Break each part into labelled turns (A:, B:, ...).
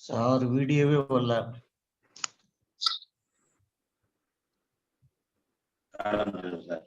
A: Sir வீடியோவே வரல.
B: Sir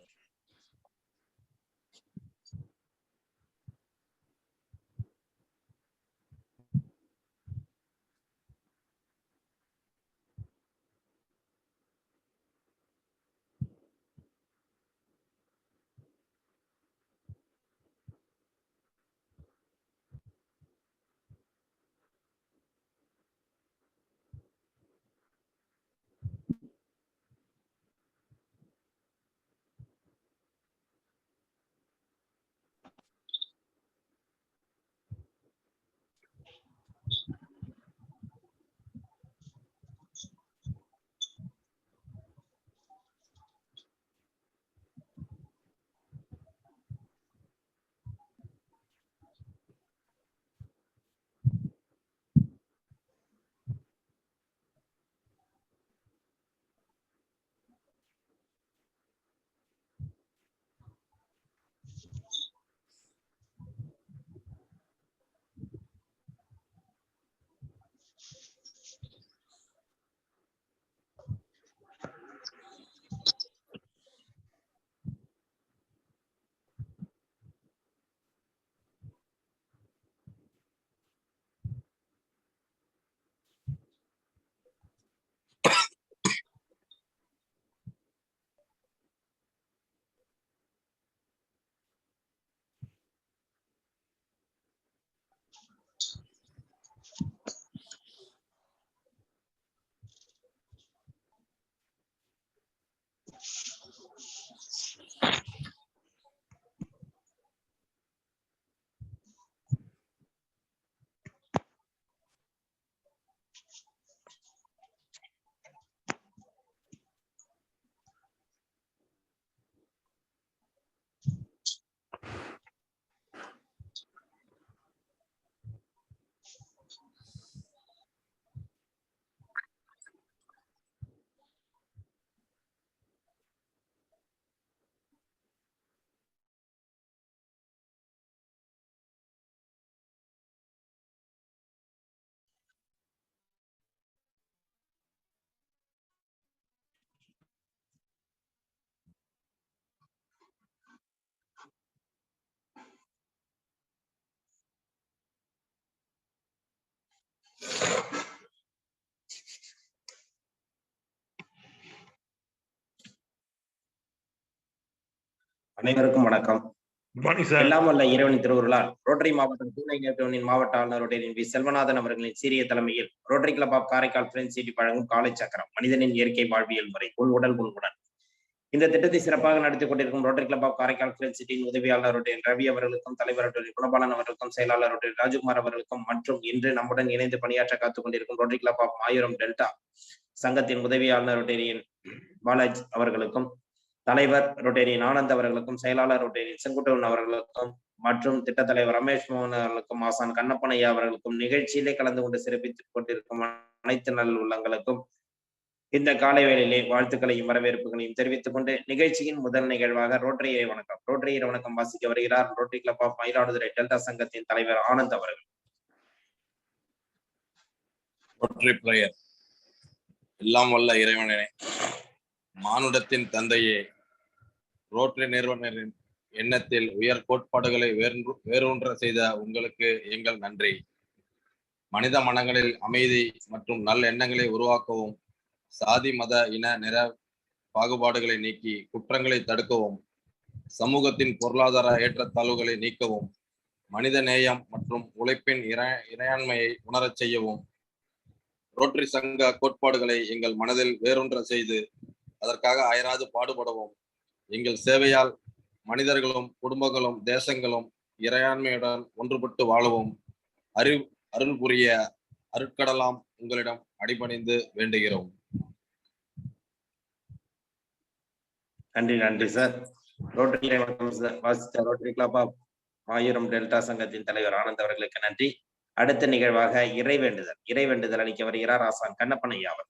B: அனைவருக்கும் வணக்கம். எல்லாம் வல்ல இறைவனின் திருவுருளால் ரோட்டரி மாவட்டம் தூணை நேற்றவனின் மாவட்ட ஆளுநர் ரோட்டரியின் வி செல்வநாதன் அவர்களின் சீரிய தலைமையில் Rotary club of Karaikal French city வழங்கும் காலை சக்கரம் மனிதனின் இயற்கை வாழ்வியல் முறை உள் உடல் உள்வுடன் இந்த திட்டத்தை சிறப்பாக நடத்தி கொண்டிருக்கும் rotary club of Karaikal French சிட்டியின் உதவியாளர் ரோட்டரி ரவி அவர்களுக்கும் தலைவர் ரோட்டரி குணபாலன் அவர்களுக்கும் செயலாளர் ரோட்டரி ராஜ்குமார் அவர்களுக்கும் மற்றும் இன்று நம்முடன் இணைந்து பணியாற்ற காத்துக் கொண்டிருக்கும் rotary club of Mayuram delta சங்கத்தின் உதவியாளர் ரோட்டரியின் பாலாஜ் அவர்களுக்கும் தலைவர் ரோட்டரியின் ஆனந்த் அவர்களுக்கும் செயலாளர் ரோட்டரியின் செங்குட்டவன் அவர்களுக்கும் மற்றும் திட்ட தலைவர் ரமேஷ் மோகன் அவர்களுக்கும் ஆசான் கண்ணப்பனையா அவர்களுக்கும் நிகழ்ச்சியிலே கலந்து கொண்டு சிறப்பித்துக் கொண்டிருக்கும் அனைத்து நல் உள்ளங்களுக்கும் இந்த காலை வேளையிலே வாழ்த்துக்களையும் வரவேற்புகளையும் தெரிவித்துக் கொண்டு நிகழ்ச்சியின் முதல் நிகழ்வாக ரோட்டரி இறை வணக்கம் வாசிக்க வருகிறார் Rotary club of Mayiladuthurai delta சங்கத்தின் தலைவர் ஆனந்த் அவர்கள்.
C: Rotary prayer. எல்லாம் வல்ல இறைவனே, மானுடத்தின் தந்தையே, ரோட்டரி நிறுவனரின் எண்ணத்தில் உயர் கோட்பாடுகளை வேரூன்ற செய்த உங்களுக்கு எங்கள் நன்றி. மனித மனங்களில் அமைதி மற்றும் நல்ல எண்ணங்களை உருவாக்கவும், சாதி மத இன நிற பாகுபாடுகளை நீக்கி குற்றங்களை தடுக்கவும், சமூகத்தின் பொருளாதார ஏற்றத்தாழ்வுகளை நீக்கவும், மனித நேயம் மற்றும் உழைப்பின் இறையாண்மையை உணரச் செய்யவும் ரோட்டரி சங்க கோட்பாடுகளை எங்கள் மனதில் வேரூன்ற செய்து அதற்காக அயராது பாடுபடவும், எங்கள் சேவையால் மனிதர்களும் குடும்பங்களும் தேசங்களும் இறையாண்மையுடன் ஒன்றுபட்டு வாழவும் அருள் புரிய அருட்கடலாம் உங்களிடம் அடிபணிந்து வேண்டுகிறோம்.
B: நன்றி சார். ரோட்டரி வாசித்த Rotary club of Mayuram delta சங்கத்தின் தலைவர் ஆனந்த் அவர்களுக்கு நன்றி. அடுத்த நிகழ்வாக இறைவேண்டுதல் அளிக்க வருகிறார் ஆசான் கண்ணப்பனையா அவர்.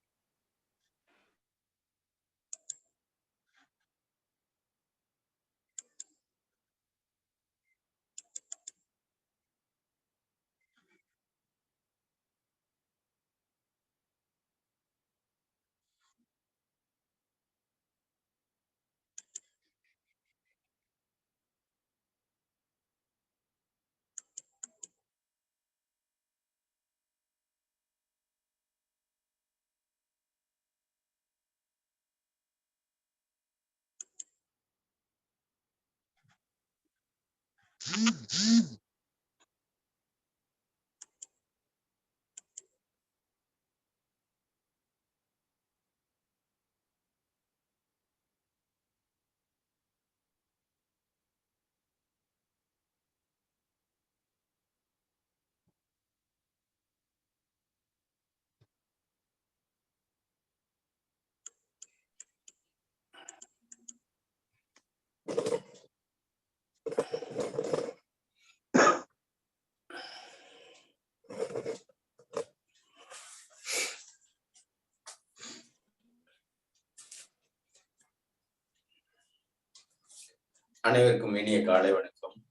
A: அனைவருக்கும் இனிய காலை வணக்கம்.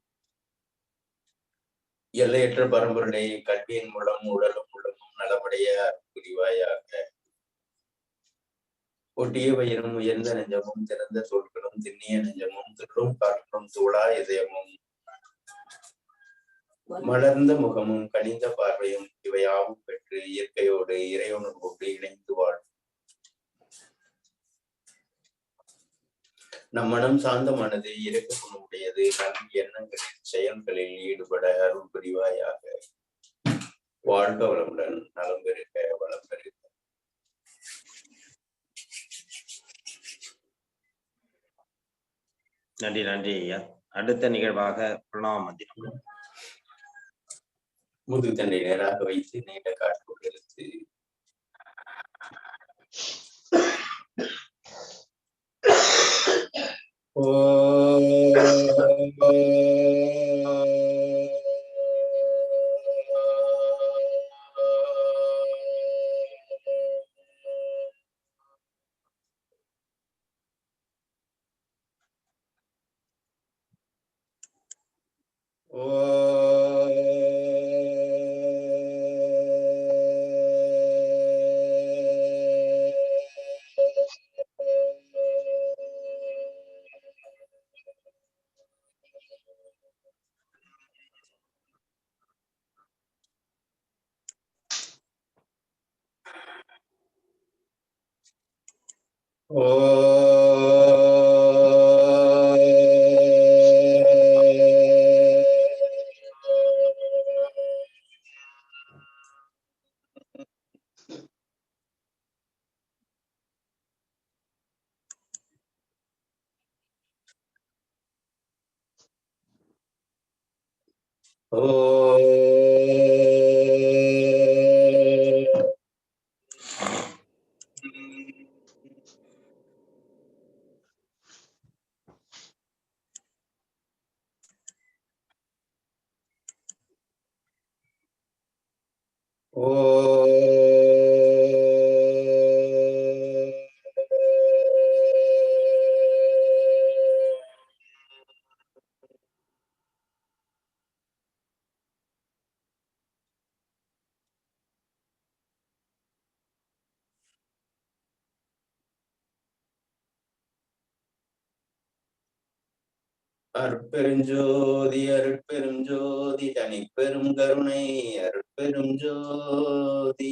A: எல்லையற்ற பரம்பொருளை கல்வியின் மூலம் உடலும் உள்ளமும் நலமடைய புரிவாயாக. ஒட்டிய வயிறும் உயர்ந்த நெஞ்சமும் திறந்த தோள்களும் திண்ணிய நெஞ்சமும் துள்ளும் காற்றும் தூளா இதயமும் மலர்ந்த முகமும் கனிந்த பார்வையும் இவையாவும் பெற்று இயற்கையோடு இறைவனோடு இணைந்து வாழும். நம் மனம் சாந்தமானது, இறக்க குணமுடையது, நல் எண்ணங்களில் செயல்களில் ஈடுபட அருள் புரிவாயாக. வாழ்க வளமுடன், நலம் பெருக, வளம் பெருக.
B: நன்றி நன்றி ஐயா. அடுத்த நிகழ்வாக பிரணாம மந்திரம்.
A: முதுகண்டை நேராக வைத்து நீண்ட காற்று எடுத்து அருட்பெருஞ்சோதி அருட்பெருஞ்சோதி தனிப்பெரும் கருணை அருட்பெருஞ்சோதி.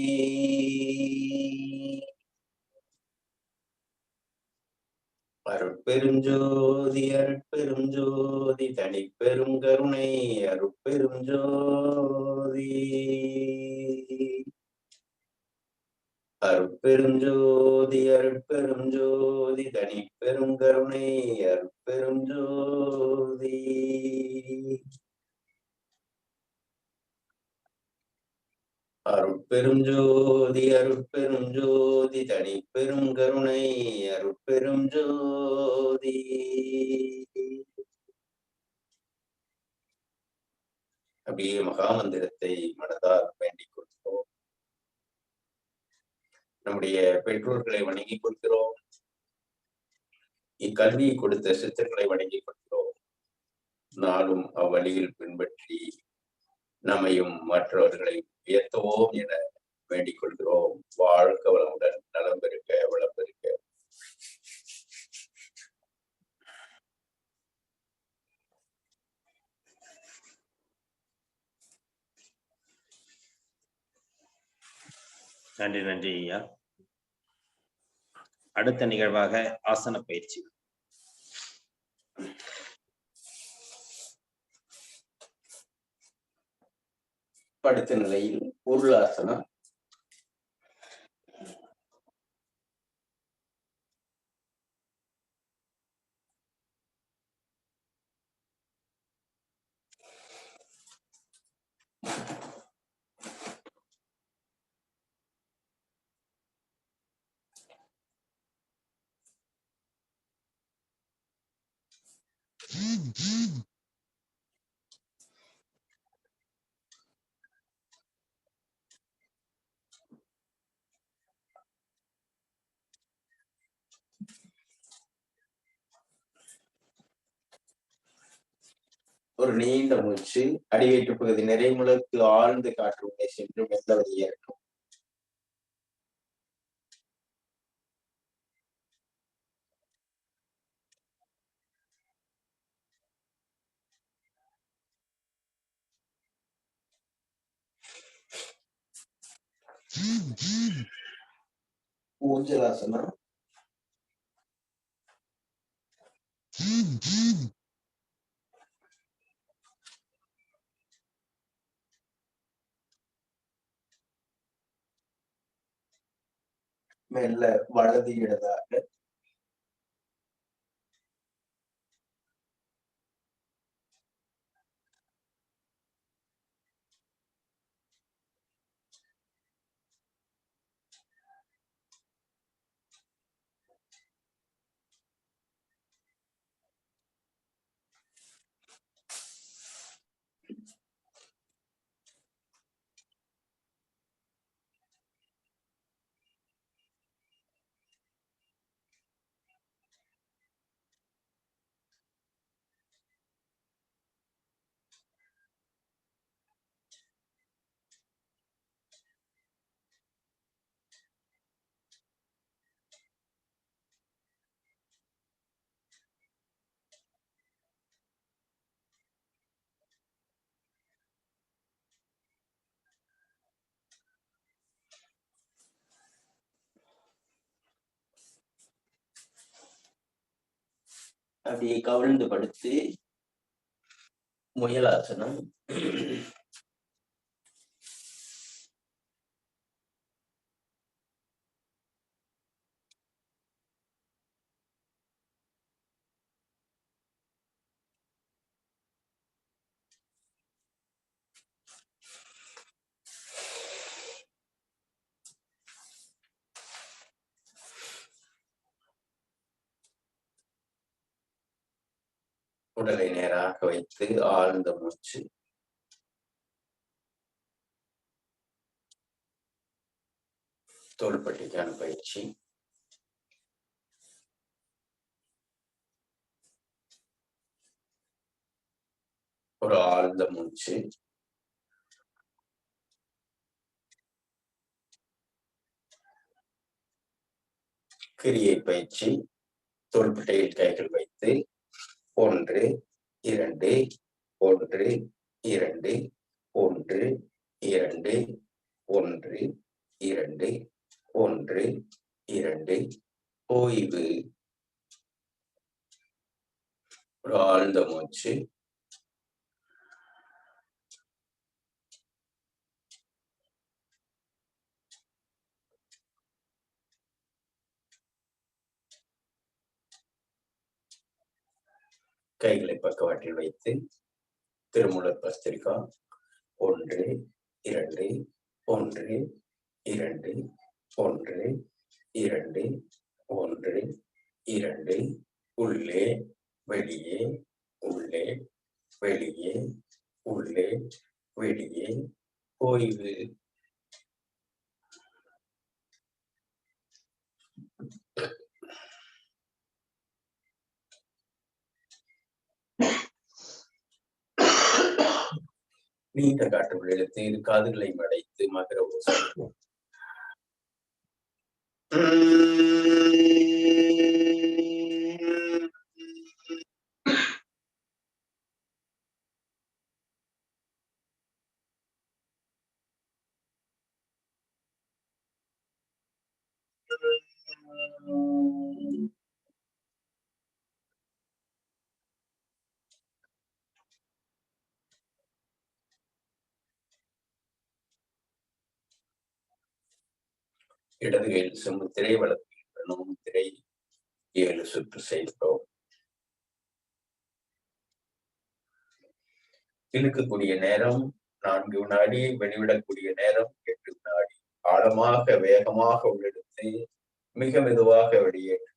A: அருட்பெருஞ்சோதி அருட்பெருஞ்சோதி தனிப்பெரும் கருணை அருட்பெருஞ்சோதி. அருட்பெருஞ்சோதி அருட்பெருஞ்சோதி தனிப்பெரும் கருணை அருட்பெருஞ்சோதி. அருட்பெருஞ்சோதி அருட்பெருஞ்சோதி தனிப்பெரும் கருணை அருட்பெருஞ்சோதி. அப்படியே மகாமந்திரத்தை மனதால் வேண்டிக் கொள்கிறோம். நம்முடைய பெற்றோர்களை வணங்கிக் கொள்கிறோம். இக்கல்வியை கொடுத்த சித்தர்களை வணங்கிக் கொள்கிறோம். நாளும் அவ்வழியில் பின்பற்றி நம்மையும் மற்றவர்களை உயர்த்துவோம் என வேண்டிக் கொள்கிறோம். வாழ்க வளமுடன், நலம் பெருக, வளம் பெருக.
B: நன்றி நன்றி ஐயா. அடுத்த நிகழ்வாக ஆசன பயிற்சி.
A: படுத்த நிலையில் உருளாசனம். ஒரு நீண்ட மூச்சு. அடிவயிற்று பகுதி நிறைமுழுக்கு ஆழ்ந்து காற்று உள்ளே சென்று மெல்ல வெளியேறட்டும். ஊஞ்சலாசனம். மெல்ல வலது இடதாக. அப்படியே கவிழ்ந்து படுத்து முயலாசனம். உடலை நேராக வைத்து ஆழ்ந்த மூச்சு. தோள்பட்டைக்கான பயிற்சி. ஒரு ஆழ்ந்த மூச்சு. கிரியை பயிற்சி. தோள்பட்டையில் கைகள் வைத்து 1 2 1 2 1 2 1 2 1 2 ஓய்வு. ஒரு ஆழ்ந்த மூச்சு. கைகளை பக்கவாட்டில் வைத்து திருமூலர் பஸ்திரிகா. 1 2 1 2 1 2 1 2 உள்ளே வெளியே உள்ளே வெளியே உள்ளே வெளியே ஓய்வு. நீண்ட காற்று இழுத்து இரு காதுகளை மடைத்து மகர ஓசை. இடது கையில் செம்முத்திரை, வலது கையில் பிரணவமுத்திரை 7 சுற்று செய்கிறோம். இழுக்கக்கூடிய நேரம் 4 வினாடி, வெளிவிடக்கூடிய நேரம் 8 வினாடி. ஆழமாக வேகமாக உள்ளெடுத்து மிக மெதுவாக வெளியேற்றுகிறோம்.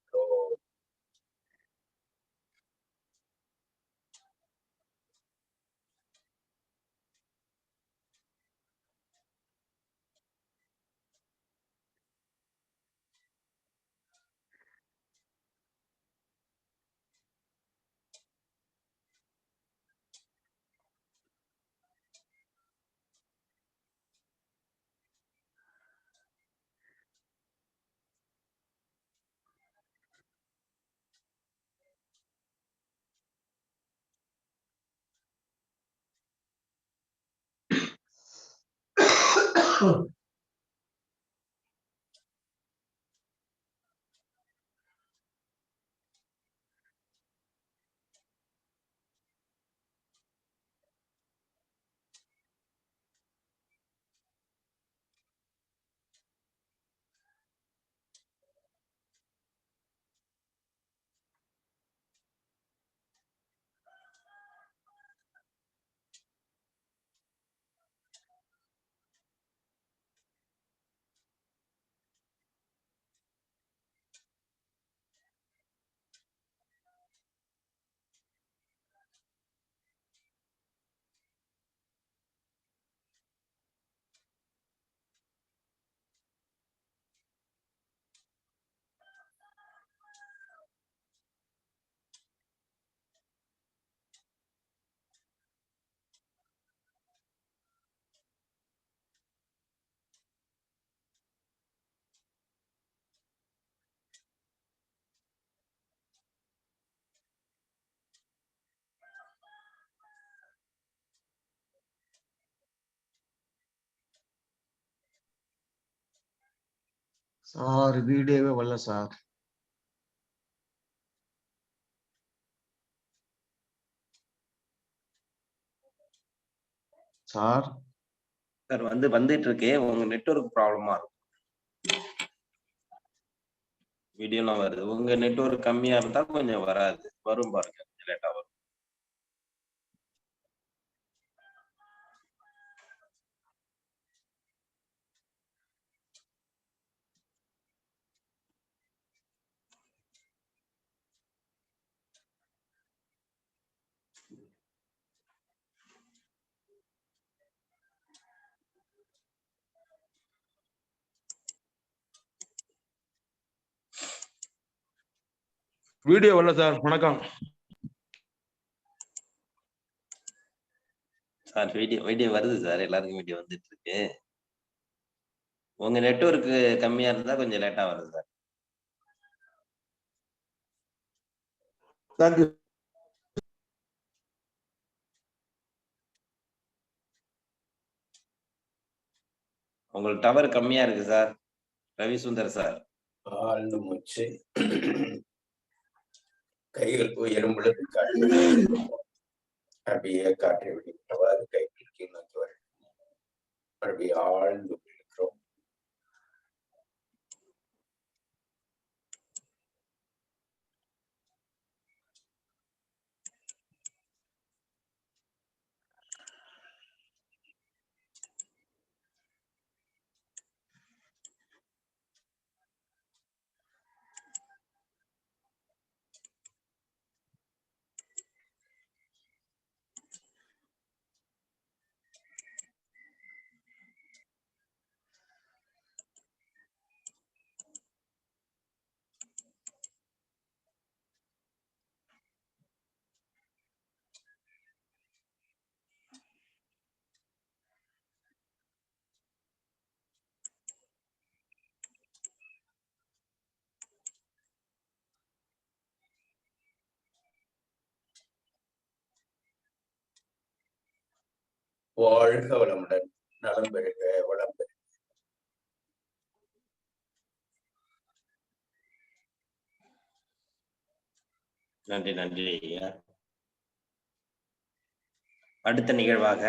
D: சார் வீடியோவே வரல சார். சார்
B: சார் வந்துட்டு இருக்கு. உங்க நெட்வொர்க் ப்ராப்ளமா இருக்கும். வீடியோலாம் வருது. உங்க நெட்வொர்க் கம்மியா இருந்தா கொஞ்சம் வராது. வரும் பாருங்க, கொஞ்சம் லேட்டா வரும்.
D: வீடியோ வரல சார். வணக்கம்
B: சார். வீடியோ வருது சார். எல்லாருக்கும் வீடியோ வந்துட்டு இருக்கு. உங்க நெட்வொர்க் கம்மியா இருந்தா கொஞ்சம் லேட்டா வருது சார்.
D: தேங்க்யூ.
B: உங்களுக்கு டவர் கம்மியா இருக்கு சார். ரவி சுந்தர் சார்.
A: ஆழ்ந்த மூச்சு. கைகள் உயரும் பொழுது காற்று அப்படியே காற்றை விடுவிட்டவாறு கைகள் கீழ் நோக்கி வரும். அப்படியே ஆழ்ந்து இருக்கிறோம். வாழ்க வளமுடன். நலம் பெருக, வளம் பெருக.
B: நன்றி நன்றி. அடுத்த நிகழ்வாக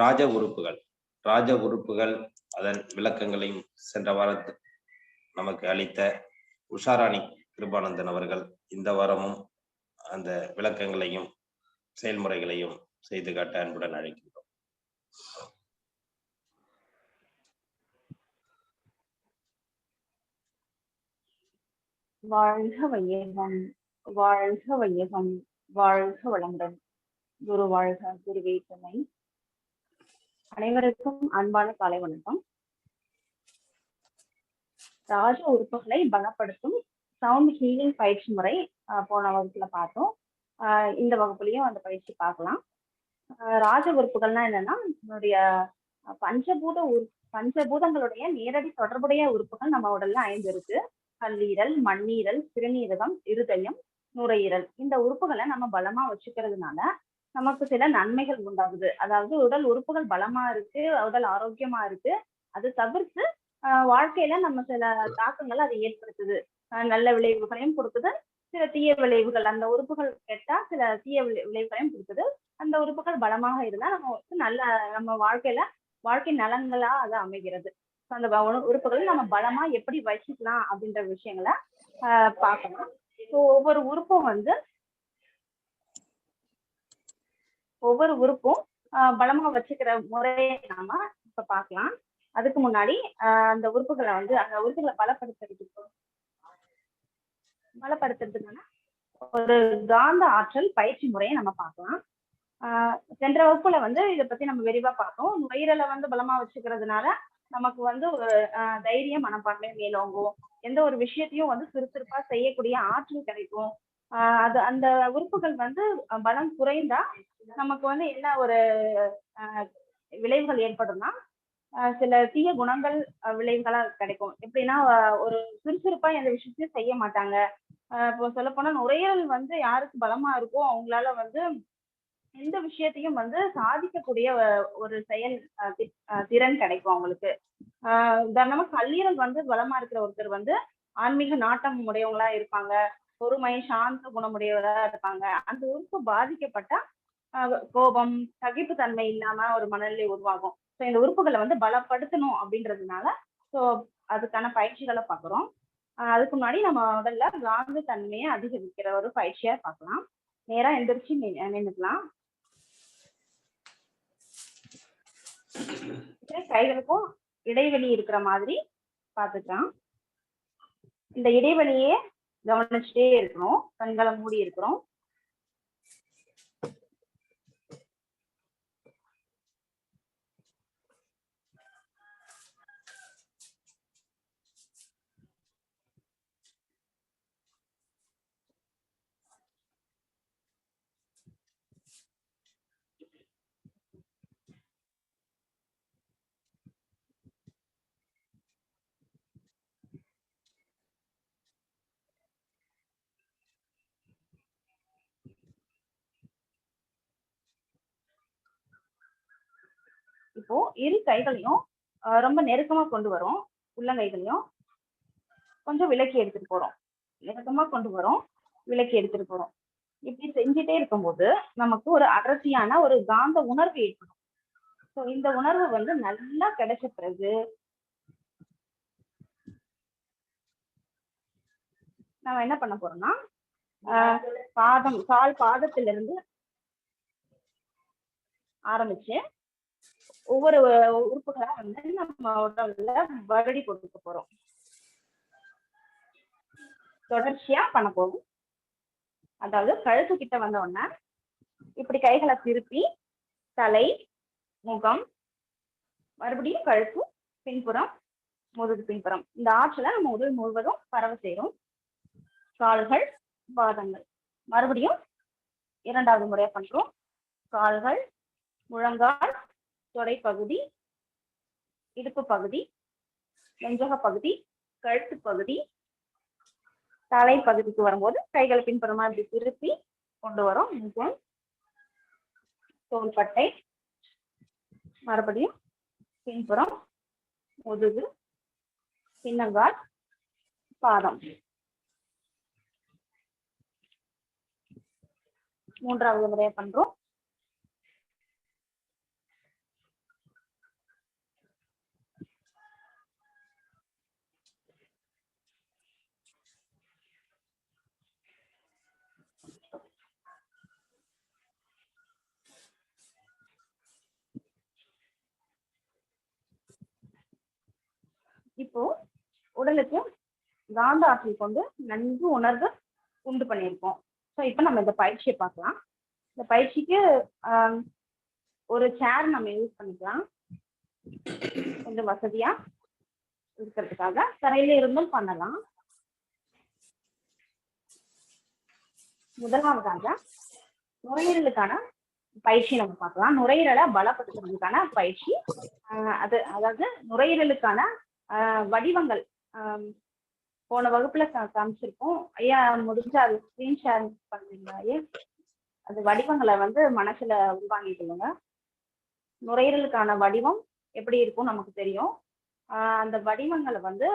B: ராஜ உறுப்புகள் அதன் விளக்கங்களையும் சென்ற வாரத்தில் நமக்கு அளித்த உஷாராணி கிருபானந்தன் அவர்கள் இந்த வாரமும் அந்த விளக்கங்களையும் செயல்முறைகளையும் செய்து காட்ட அன்புடன் அழைக்கின்றோம்.
E: வாழ்க வையகம், வாழ்க வையகம், வாழ்க வளமுடன். குரு வாழ்க, குருவே துணை. அனைவருக்கும் அன்பான காலை வணக்கம். ராஜ உறுப்புகளை பலப்படுத்தும் சவுண்ட் ஹீலிங் பயிற்சி முறை போன வகுப்புல பார்த்தோம். இந்த வகுப்புலயும் அந்த பயிற்சி பார்க்கலாம். ராஜ உறுப்புகள்னா என்னன்னா, நம்மளுடைய பஞ்சபூதங்களுடைய நேரடி தொடர்புடைய உறுப்புகள் நம்ம உடல்ல 5 இருக்கு. கல்லீரல், மண்ணீரல், சிறுநீரகம், இருதயம், நுரையீரல். இந்த உறுப்புகளை நம்ம பலமா வச்சுக்கிறதுனால நமக்கு சில நன்மைகள் உண்டாகுது. அதாவது உடல் உறுப்புகள் பலமா இருக்கு, உடல் ஆரோக்கியமா இருக்கு. அது தவிர்த்து வாழ்க்கையில நம்ம சில தாக்கங்கள் அதை ஏற்படுத்துது. நல்ல விளைவுகளையும் கொடுக்குது, சில தீய விளைவுகள். அந்த உறுப்புகள் கெட்டா சில தீய விளைவுகளையும் கொடுக்குது. அந்த உறுப்புகள் பலமாக இருந்தா நம்ம வாழ்க்கை நலன்களா அது அமைகிறது. அந்த உறுப்புகளை நம்ம பலமா எப்படி வச்சுக்கலாம் அப்படின்ற விஷயங்களை பார்க்கணும். ஸோ ஒவ்வொரு உறுப்பும் பலமா வச்சுக்கிற முறையை நாம இப்ப பார்க்கலாம். அதுக்கு முன்னாடி அந்த உறுப்புகளை பலப்படுத்துறதுக்கான ஒரு காந்த ஆற்றல் பயிற்சி முறையை நம்ம பார்க்கலாம். சென்ற வகுப்புல இதை பத்தி நம்ம விரிவா பார்த்தோம். நுரையீரலை பலமா வச்சுக்கிறதுனால நமக்கு ஒரு தைரியம், மனப்பான்மை மேலோங்கும். எந்த ஒரு விஷயத்தையும் சுறுசுறுப்பா செய்யக்கூடிய ஆற்றல் கிடைக்கும். அந்த உறுப்புகள் பலம் குறைந்தா நமக்கு என்ன ஒரு விளைவுகள் ஏற்படும்னா, சில தீய குணங்கள் விளைவுகளா கிடைக்கும். எப்படின்னா, ஒரு சுறுசுறுப்பா எந்த விஷயத்தையும் செய்ய மாட்டாங்க. இப்போ சொல்ல போனா நுரையீரல் யாருக்கு பலமா இருக்கோ அவங்களால எந்த விஷயத்தையும் சாதிக்கக்கூடிய ஒரு செயல் திறன் கிடைக்கும் அவங்களுக்கு. உதாரணமா கல்லீரல் பலமா இருக்கிற ஒருத்தர் ஆன்மீக நாட்டம் உடையவங்களா இருப்பாங்க, பொறுமை, சாந்த குணமுடையவரா இருப்பாங்க. அந்த உறுப்பு பாதிக்கப்பட்டா கோபம், சகிப்புத்தன்மை இல்லாம ஒரு மனநிலை உருவாகும். ஸோ இந்த உறுப்புகளை பலப்படுத்தணும் அப்படின்றதுனால ஸோ அதுக்கான பயிற்சிகளை பார்க்குறோம். அதுக்கு முன்னாடி நம்ம முதல்ல காந்த தன்மையை அதிகரிக்கிற ஒரு பயிற்சியா பார்க்கலாம். நேரா எந்திரிச்சு நின்றுக்கலாம். கைகளுக்கும் இடைவெளி இருக்கிற மாதிரி பார்த்துக்கலாம். இந்த இடைவெளியே கவனிச்சுட்டே இருக்கணும். கண்களை மூடி இருக்கிறோம். இப்போ இரு கைகளையும் ரொம்ப நெருக்கமா கொண்டு வரோம். உள்ளங்கைகளையும் கொஞ்சம் விலக்கி எடுத்துட்டு போறோம். நெருக்கமா கொண்டு வரோம், விலக்கி எடுத்துட்டு போறோம். இப்படி செஞ்சுட்டே இருக்கும்போது நமக்கு ஒரு அடர்த்தியான ஒரு காந்த உணர்வு ஏற்படும். ஸோ இந்த உணர்வு நல்லா கிடைச்ச பிறகு நம்ம என்ன பண்ண போறோம்னா, கால் பாதத்திலிருந்து ஆரம்பிச்சு ஒவ்வொரு உறுப்புகளா நம்ம உடல்ல வருடி கொடுக்க போறோம். தொடர்ச்சியா பண்ண போகும். அதாவது கழுத்து கிட்ட வந்த உடனே இப்படி கைகளை திருப்பி தலை, முகம், மறுபடியும் கழுத்து, பின்புறம், முதுகு பின்புறம். இந்த ஆற்றலை நம்ம உடல் முழுவதும் பரவ செய்யறோம். கால்கள், பாதங்கள். மறுபடியும் 2வது முறையா பண்றோம். கால்கள், முழங்கால், தொடை பகுதி, இடுப்பு பகுதி, நெஞ்சக பகுதி, கழுத்து பகுதி, தலை பகுதிக்கு வரும்போது கைகளை பின்புறமா இப்படி திருப்பி கொண்டு வரோம். முகம், தோள்பட்டை, மறுபடியும் பின்புறம், முதுகு, பின்னங்கால், பாதம். 3வது முறையா பண்றோம். உடலுக்கு காந்த ஆற்றல் கொண்டு நன்கு உணர்வு உண்டு பண்ணியிருக்கோம். ஸோ இப்போ நம்ம இந்த பயிற்சியை பார்க்கலாம். இந்த பயிற்சிக்கு ஒரு சேர் நம்ம யூஸ் பண்ணிக்கலாம், கொஞ்சம் வசதியா இருக்கிறதுக்காக. தரையில இருந்தும் பண்ணலாம். முதலாவதாக நுரையீரலுக்கான பயிற்சி நம்ம பார்க்கலாம். நுரையீரலை பலப்படுத்துறதுக்கான பயிற்சி. அதாவது நுரையீரலுக்கான வடிவங்கள் போன வகுப்புல காமிச்சிருக்கோம். ஐயா முடிஞ்ச அது ஸ்கிரீன் ஷேர் பண்றீங்களா ஐயா? அது வடிவங்களை வந்து மனசுல உள்வாங்கிக்கொள்ளுங்க. நுரையீரலுக்கான வடிவம் எப்படி இருக்கும் நமக்கு தெரியும். அந்த வடிவங்களை வந்து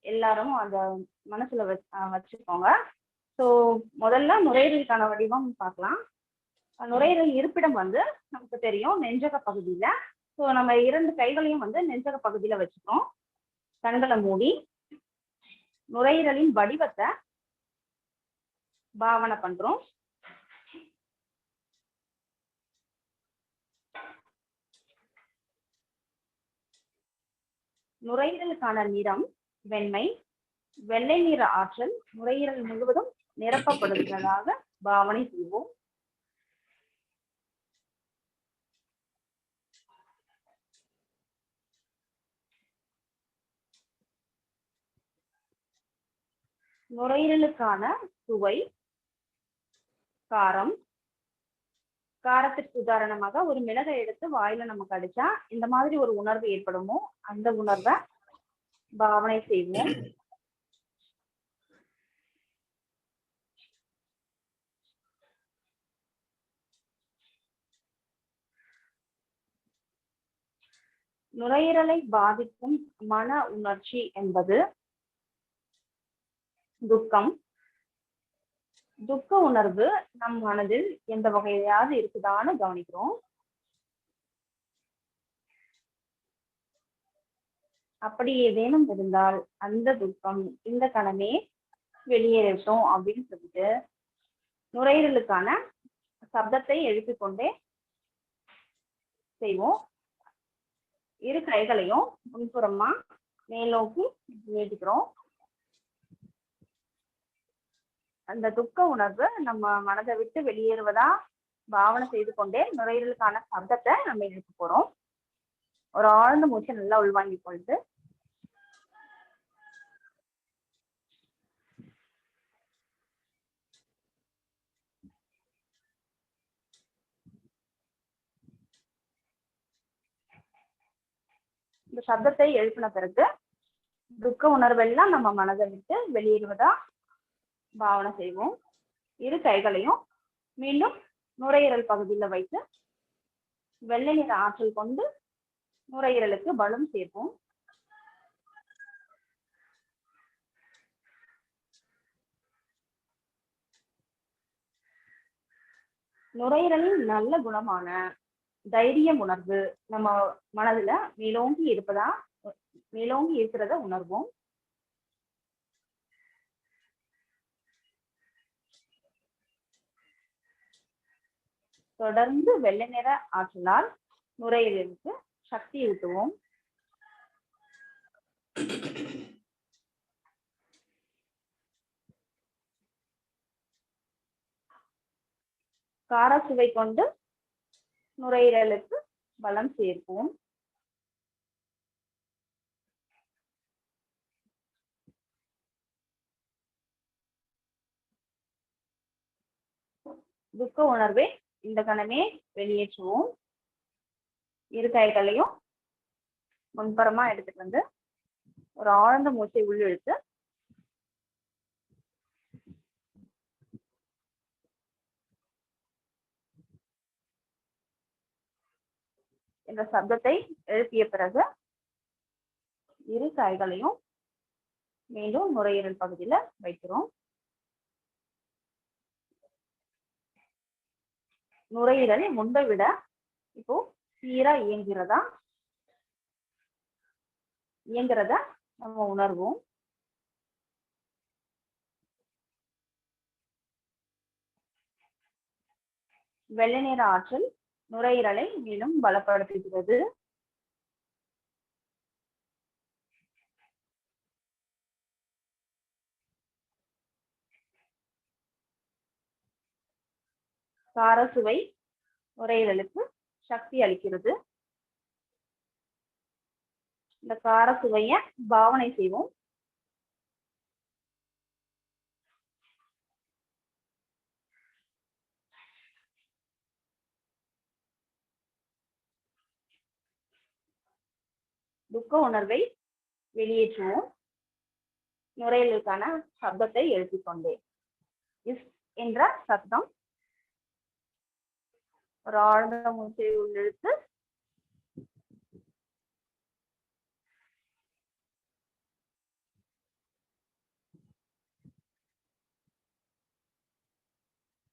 E: எல்லாரும் அந்த மனசுல வச்சுக்கோங்க. ஸோ முதல்ல நுரையீரலுக்கான வடிவம் பார்க்கலாம். நுரையீரல் இருப்பிடம் வந்து நமக்கு தெரியும், நெஞ்சக பகுதியில. ஸோ நம்ம 2 கைகளையும் வந்து நெஞ்சக பகுதியில வச்சுக்கிறோம். கண்களை மூடி நுரையீரலின் வடிவத்தை பாவனை பண்றோம். நுரையீரலுக்கான நிறம் வெண்மை. வெள்ளை நிற ஆற்றல் நுரையீரல் முழுவதும் நிரப்பப்படுவதாக பாவனை செய்வோம். நுரையீரலுக்கான சுவை காரம். காரத்திற்கு உதாரணமாக ஒரு மிளகை எடுத்து வாயில நம்ம கடிச்சா இந்த மாதிரி ஒரு உணர்வு ஏற்படுமோ அந்த உணர்வை பாவனை செய்வோம். நுரையீரலை பாதிக்கும் மன உணர்ச்சி என்பது துக்கம். துக்க உணர்வு நம் மனதில் எந்த வகையாவது இருக்குதான்னு கவனிக்கிறோம். அப்படி ஏதேனும் இருந்தால் அந்த துக்கம் இந்த கணமே வெளியேறட்டும் அப்படின்னு சொல்லிட்டு நுரையீரலுக்கான சப்தத்தை எழுப்பிக்கொண்டே செய்வோம். 2 கைகளையும் முன்புறமா மேலோக்கி நீட்டிக்கிறோம். அந்த துக்க உணர்வு நம்ம மனதை விட்டு வெளியேறுவதா பாவனை செய்து கொண்டே நுரையீரலுக்கான சப்தத்தை நம்ம எழுப்ப போறோம். ஒரு ஆழ்ந்த மூச்சை நல்லா உள்வாங்கி கொண்டு இந்த சப்தத்தை எழுப்பின பிறகு துக்க உணர்வெல்லாம் நம்ம மனதை விட்டு வெளியேறுவதா பாவனை செய்வோம். 2 கைகளையும் மீண்டும் நுரையீரல் பகுதியில வைத்து வெள்ளை நிற ஆற்றல் கொண்டு நுரையீரலுக்கு பலம் சேர்ப்போம். நுரையீரலின் நல்ல குணமான தைரியம் உணர்வு நம்ம மனதுல மேலோங்கி இருக்கிறத உணர்வோம். தொடர்ந்து வெள்ளை நிற ஆற்றலால் நுரையீரலுக்கு சக்தி ஊட்டுவோம். கார சுவை கொண்டு நுரையீரலுக்கு பலம் சேர்ப்போம். துக்க உணர்வை இந்த கணமே வெளியேற்றுவோம். 2 கைகளையும் முன்புறமா எடுத்துட்டு வந்து ஒரு ஆழ்ந்த மூச்சை உள்ளிழுத்து இந்த சப்தத்தை எழுப்பிய பிறகு 2 கைகளையும் மீண்டும் நுரையீரல் பகுதியில வைக்கிறோம். நுரையீரல் முன்பை விட இப்போ சீரா இயங்குறத நம்ம உணர்வோம். வெள்ளை நிற ஆற்றல் நுரையீரலை மேலும் பலப்படுத்துகிறது. காரசுவை நுரையீரலுக்கு சக்தி அளிக்கிறது. இந்த காரசுவைய பாவனை செய்வோம். துக்க உணர்வை வெளியேற்றுவோம். நுரையீரலுக்கான சப்தத்தை எழுதிக்கொண்டே இஸ் என்ற சப்தம். ஒரு ஆழ்ந்த மூச்சை உள்ளிழுத்து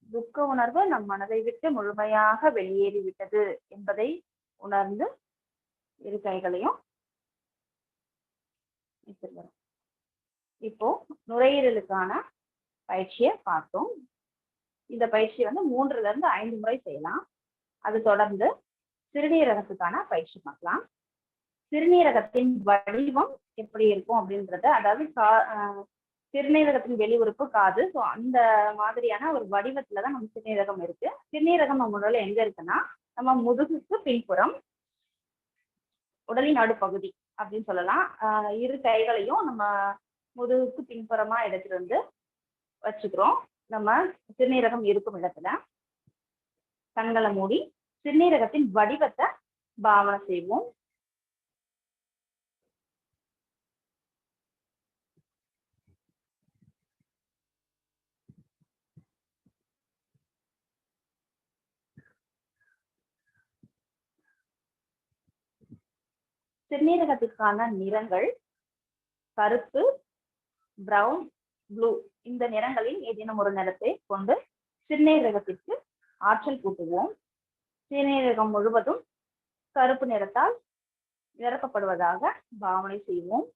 E: துக்க உணர்வு நம் மனதை விட்டு முழுமையாக வெளியேறிவிட்டது என்பதை உணர்ந்து இரு கைகளையும் வச்சிருக்கிறோம். இப்போ நுரையீரலுக்கான பயிற்சியை பார்த்தோம். இந்த பயிற்சி 3 to 5 முறை செய்யலாம். அது தொடர்ந்து சிறுநீரகத்துக்கான பயிற்சி பார்க்கலாம். சிறுநீரகத்தின் வடிவம் எப்படி இருக்கும் அப்படின்றத, அதாவது சிறுநீரகத்தின் வெளி உறுப்பு காது. ஸோ அந்த மாதிரியான ஒரு வடிவத்துலதான் நம்ம சிறுநீரகம் இருக்கு. சிறுநீரகம் நம்ம உடல்ல எங்க இருக்குன்னா, நம்ம முதுகுக்கு பின்புறம் உடலின் நடுப்பகுதி அப்படின்னு சொல்லலாம். இரு கைகளையும் நம்ம முதுகுக்கு பின்புறமா எடுத்துட்டு வந்து வச்சுக்கிறோம். நம்ம சிறுநீரகம் இருக்கும் இடத்துல கண்களை மூடி சிறுநீரகத்தின் வடிவத்தை பாவனை செய்வோம். சிறுநீரகத்திற்கான நிறங்கள் கருப்பு, பிரவுன், ப்ளூ. இந்த நிறங்களில் ஏதேனும் ஒரு நிறத்தை கொண்டு சிறுநீரகத்திற்கு ஆற்றல் கூட்டுவோம். சிறுநீரகம் முழுவதும் கருப்பு நிறத்தால் நிரப்பப்படுவதாக பாவனை செய்வோம்.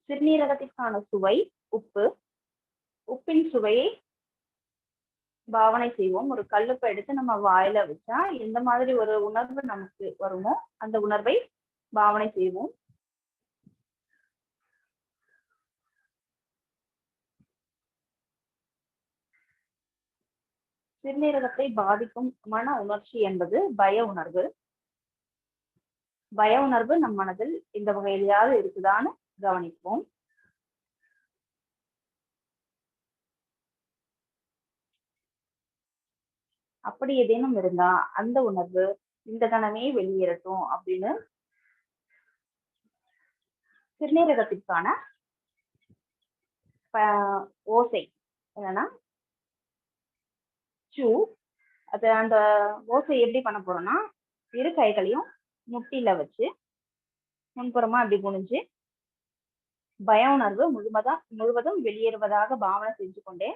E: சிறுநீரகத்திற்கான சுவை உப்பு. உப்பின் சுவையை பாவனை செய்வோம். ஒரு கல்லுப்பை எடுத்து நம்ம வாயில வச்சா எந்த மாதிரி ஒரு உணர்வு நமக்கு வருமோ அந்த உணர்வை பாவனை செய்வோம். சிறுநீரகத்தை பாதிக்கும் மன உணர்ச்சி என்பது பய உணர்வு. பய உணர்வு நம் மனதில் இந்த வகையிலாவது இருக்குதான்னு கவனிப்போம். அப்படி ஏதேனும் இருந்தா அந்த உணர்வு இந்த கணமே வெளியேறட்டும் அப்படின்னு சிறுநீரகத்திற்கான ஓசை என்னன்னா சூ. அது அந்த ஓசை எப்படி பண்ண போறோம்னா, இரு கைகளையும் முட்டில வச்சு முன்புறமா அப்படி குனிஞ்சு பய உணர்வு முழுவதும் வெளியேறுவதாக பாவனை செஞ்சு கொண்டே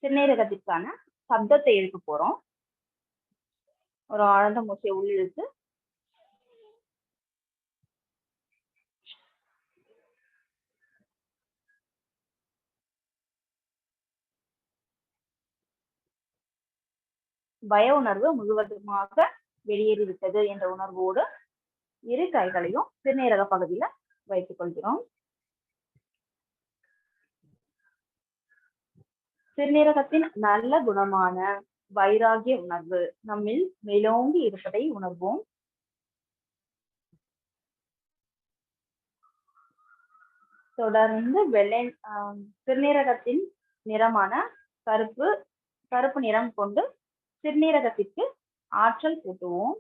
E: சிறுநீரகத்திற்கான சப்தத்தை எழுப்ப போறோம். ஒரு ஆழ்ந்த மூச்சை உள்ளிழுத்து பய உணர்வு முழுவதுமாக வெளியேறிவிட்டது என்ற உணர்வோடு இரு கைகளையும் சிறுநீரக பகுதியில வைத்துக் கொள்கிறோம். சிறுநீரகத்தின் நல்ல குணமான வைராகிய உணர்வு நம்மில் மேலோங்கி இருப்பதை உணர்வோம். தொடர்ந்து சிறுநீரகத்தின் நிறமான கருப்பு நிறம் கொண்டு சிறுநீரகத்திற்கு ஆற்றல் கூட்டுவோம்.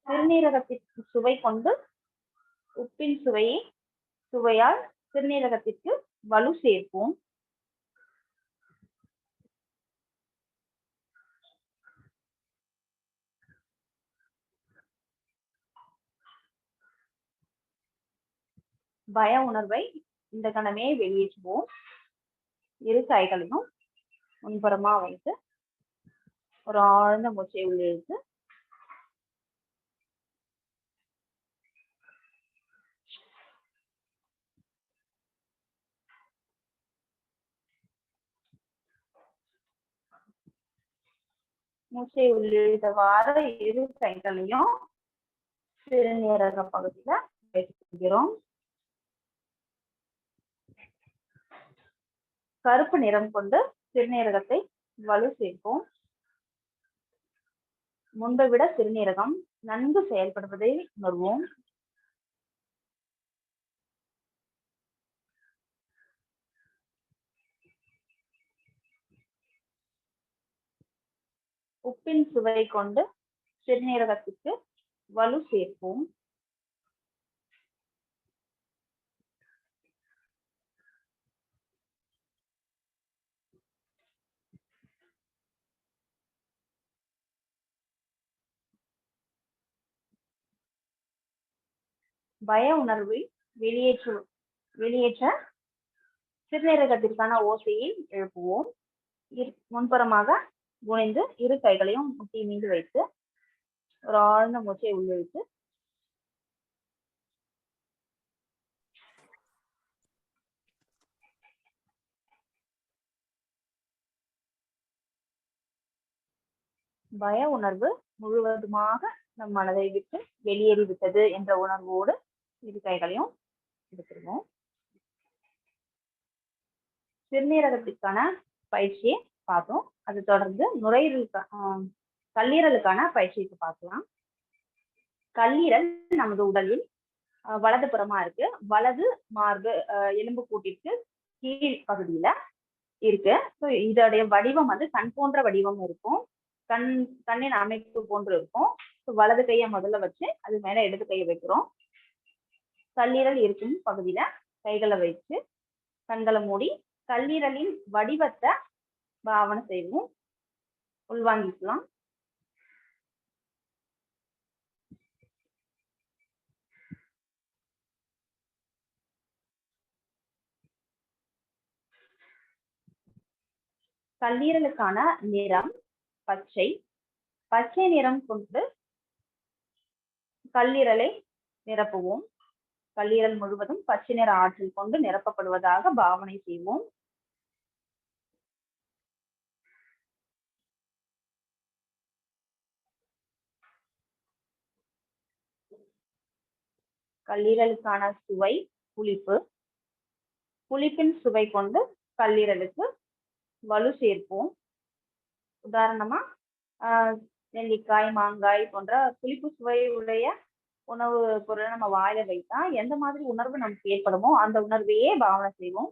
E: சிறுநீரகத்திற்கு சுவை கொண்டு உப்பின் சுவையால் சிறுநீரகத்திற்கு வலு சேர்ப்போம். பய உணர்வை இந்த கணமே வெளியேற்றுவோம். இரு கைகளையும் முன்புறமா வைத்து ஒரு ஆழ்ந்த மூச்சை உள்ளிழுத்து மூச்சை உள்ளிட்டவாறு இரு கைகளையும் சிறுநீரக பகுதியில வைத்துக்கிறோம். கருப்பு நிறம் கொண்டு சிறுநீரகத்தை வலு சேர்ப்போம். முன்பை விட சிறுநீரகம் நன்கு செயல்படுவதை உணர்வோம். உப்பின் சுவை கொண்டு சிறுநீரகத்துக்கு வலு சேர்ப்போம். பய உணர்வை வெளியேற்ற சிறுநீரகத்திற்கான ஓசையை எழுப்புவோம். முன்புறமாக குனிந்து இரு கைகளையும் முட்டி மீது வைத்து ஒரு ஆழ்ந்த மூச்சை உள்ளிழுத்து பய உணர்வு முழுவதுமாக நம் மனதை விட்டு வெளியேறிவிட்டது என்ற உணர்வோடு இரு கைகளையும் எடுத்துருவோம். சிறுநீரகத்திற்கான பயிற்சியை பார்த்தோம். அது தொடர்ந்து கல்லீரலுக்கான பயிற்சிக்கு பார்க்கலாம். கல்லீரல் நமது உடலில் வலது புறமா இருக்கு. வலது மார்பு எலும்பு கூட்டிற்கு கீழ் பகுதியில இருக்கு. ஸோ இதோடைய வடிவம் வந்து கண் போன்ற வடிவம் இருக்கும். கண்ணின் அமைப்பு போன்று இருக்கும். வலது கையை முதல்ல வச்சு அது மேல இடது கையை வைக்கிறோம். கல்லீரல் இருக்கும் பகுதியில கைகளை வச்சு கண்களை மூடி கல்லீரலின் வடிவத்தை பாவனை செய்வோம். உள்வாங்கிக்கலாம். கல்லீரலுக்கான நிறம் பச்சை. பச்சை நிறம் கொண்டு கல்லீரலை நிரப்புவோம். கல்லீரல் முழுவதும் பச்சை நிற ஆற்றல் கொண்டு நிரப்பப்படுவதாக பாவனை செய்வோம். கல்லீரலுக்கான சுவை புளிப்பு. புளிப்பின் சுவை கொண்டு கல்லீரலுக்கு வலு சேர்ப்போம். உதாரணமா நெல்லிக்காய், மாங்காய் போன்ற புளிப்பு சுவை உடைய உணவு பொருளை நம்ம வாயில வைத்தா எந்த மாதிரி உணர்வு நமக்கு ஏற்படுமோ அந்த உணர்வையே பாவனை செய்வோம்.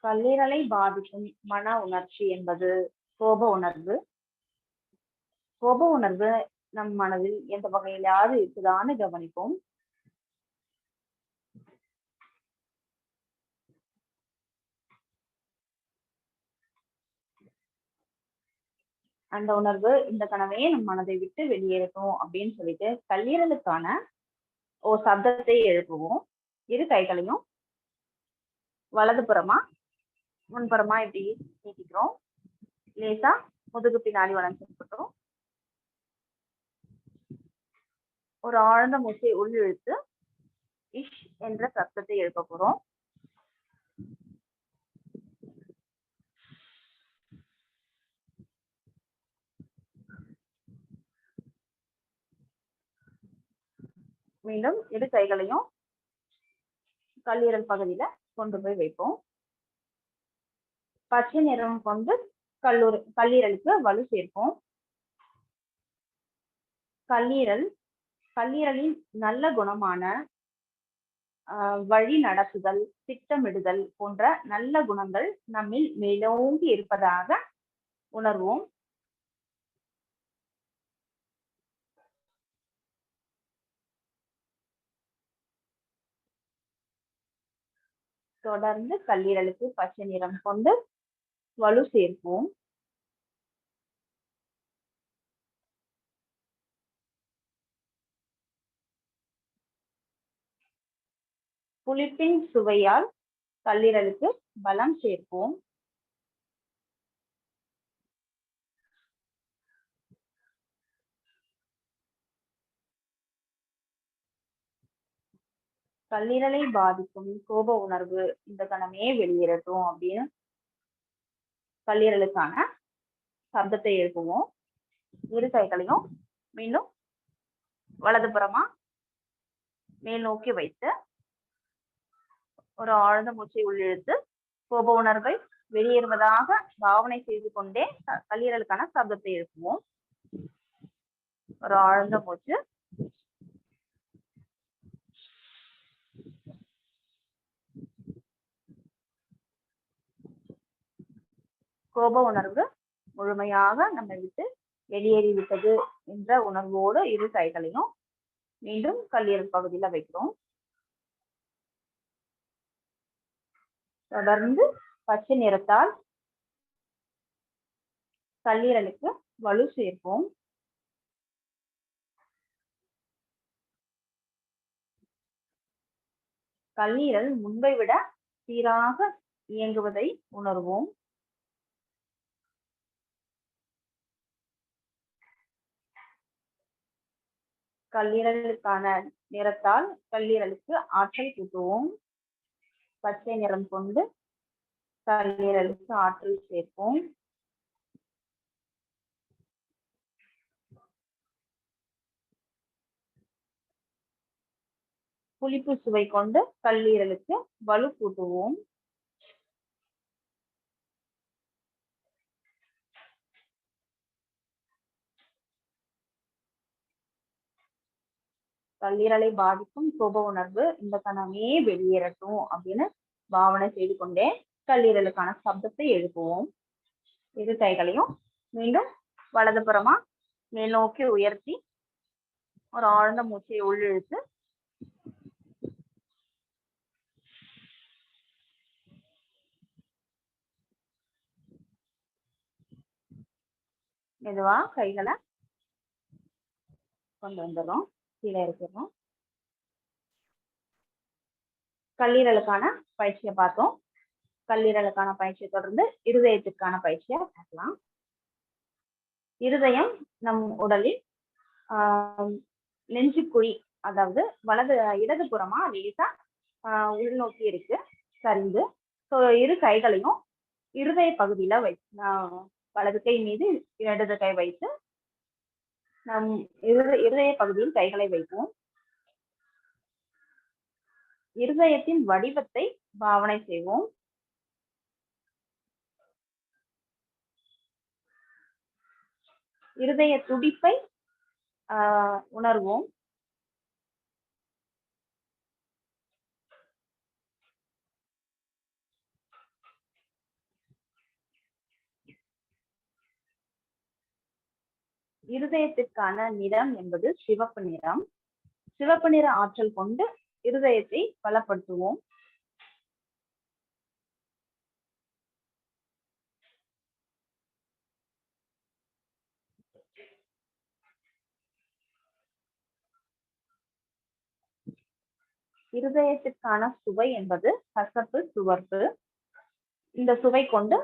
E: கல்லீரலை பாதிக்கும் மன உணர்ச்சி என்பது கோப உணர்வு. கோப உணர்வு நம் மனதில் எந்த வகையிலாவது இருக்குதான்னு கவனிப்போம். அந்த உணர்வு இந்த கனவையே நம் மனதை விட்டு வெளியேறட்டும் அப்படின்னு சொல்லிட்டு கல்லீரலுக்கான ஒரு சப்தத்தை எழுப்புவோம். இரு கைகளையும் வலது புறமா முன்புறமா இப்படி நீட்டிக்கிறோம். லேசா முதுகு பின்னாடி வளைஞ்சுக்கிட்டோம். ஒரு ஆழ்ந்த மூச்சை உள்ளிழுத்து இஷ் என்ற சப்தத்தை எழுப்ப போறோம். மீண்டும் இரு கைகளையும் கல்லீரல் பகுதியில கொண்டு போய் வைப்போம். பச்சை நிறம் கொண்டு கல்லீரலுக்கு வலு சேர்ப்போம். கல்லீரலின் நல்ல குணமான வழி நடத்துதல், திட்டமிடுதல் போன்ற நல்ல குணங்கள் நம்மில் மேலோங்கி இருப்பதாக உணர்வோம். தொடர்ந்து கல்லீரலுக்கு பச்சை நிறம் கொண்டு வலு சேர்ப்போம். புளிப்பின் சுவையால் கல்லீரலுக்கு பலம் சேர்ப்போம். கல்லீரலை பாதிக்கும் கோப உணர்வு இந்த கணமே வெளியேறட்டும் அப்படின்னு கல்லீரலுக்கான சப்தத்தை எழுப்புவோம். இரு கைகளையும் மீண்டும் வலதுபுறமா மேல் நோக்கி வைத்து ஒரு ஆழ்ந்த மூச்சை உள்ளிழுத்து கோப உணர்வை வெளியேறுவதாக பாவனை செய்து கொண்டே கல்லீரலுக்கான சப்தத்தை எழுப்புவோம். ஒரு ஆழ்ந்த மூச்சு. கோப உணர்வு முழுமையாக நம்மை விட்டு வெளியேறிவிட்டது என்ற உணர்வோடு இரு கைகளையும் மீண்டும் கல்லீரல் பகுதியில வைக்கிறோம். தொடர்ந்து பச்சை நிறத்தால் கல்லீரலுக்கு வலு சேர்ப்போம். கல்லீரல் முன்பை விட சீராக இயங்குவதை உணர்வோம். கல்லீரலுக்கான நிறத்தால் கல்லீரலுக்கு ஆற்றல் கூட்டுவோம். பச்சை நிறம் கொண்டு கல்லீரலுக்கு ஆற்றல் சேர்ப்போம். புளிப்பு சுவை கொண்டு கல்லீரலுக்கு வலு கூட்டுவோம். கல்லீரலை பாதிக்கும் கோப உணர்வு இந்த கணமே வெளியேறட்டும் அப்படின்னு பாவனை செய்து கொண்டே கல்லீரலுக்கான சப்தத்தை எழுப்புவோம். இரு கைகளையும் மீண்டும் வலதுபுறமா மேல் நோக்கி உயர்த்தி ஒரு ஆழ்ந்த மூச்சை உள்ளிழுத்து மெதுவா கைகளை கொண்டு வந்துடும். கீழே இருக்கிறோம். கல்லீரலுக்கான பயிற்சியை பார்த்தோம். கல்லீரலுக்கான பயிற்சியை தொடர்ந்து இருதயத்திற்கான பயிற்சியை பார்க்கலாம். இருதயம் நம் உடலில் நெஞ்சுக்குழி, அதாவது இடதுபுறமா லேசா உள்நோக்கி இருக்கு சரிந்து. ஸோ இரு கைகளையும் இருதய பகுதியில வலது கை மீது இடது கை வைத்து நம் இருதய பகுதியில் கைகளை வைப்போம். இருதயத்தின் வடிவத்தை பாவனை செய்வோம். இருதய துடிப்பை உணர்வோம். இருதயத்திற்கான நிறம் என்பது சிவப்பு நிறம். சிவப்பு நிற ஆற்றல் கொண்டு இருதயத்தை பலப்படுத்துவோம். இருதயத்திற்கான சுவை என்பது கசப்பு, துவர்ப்பு. இந்த சுவை கொண்டு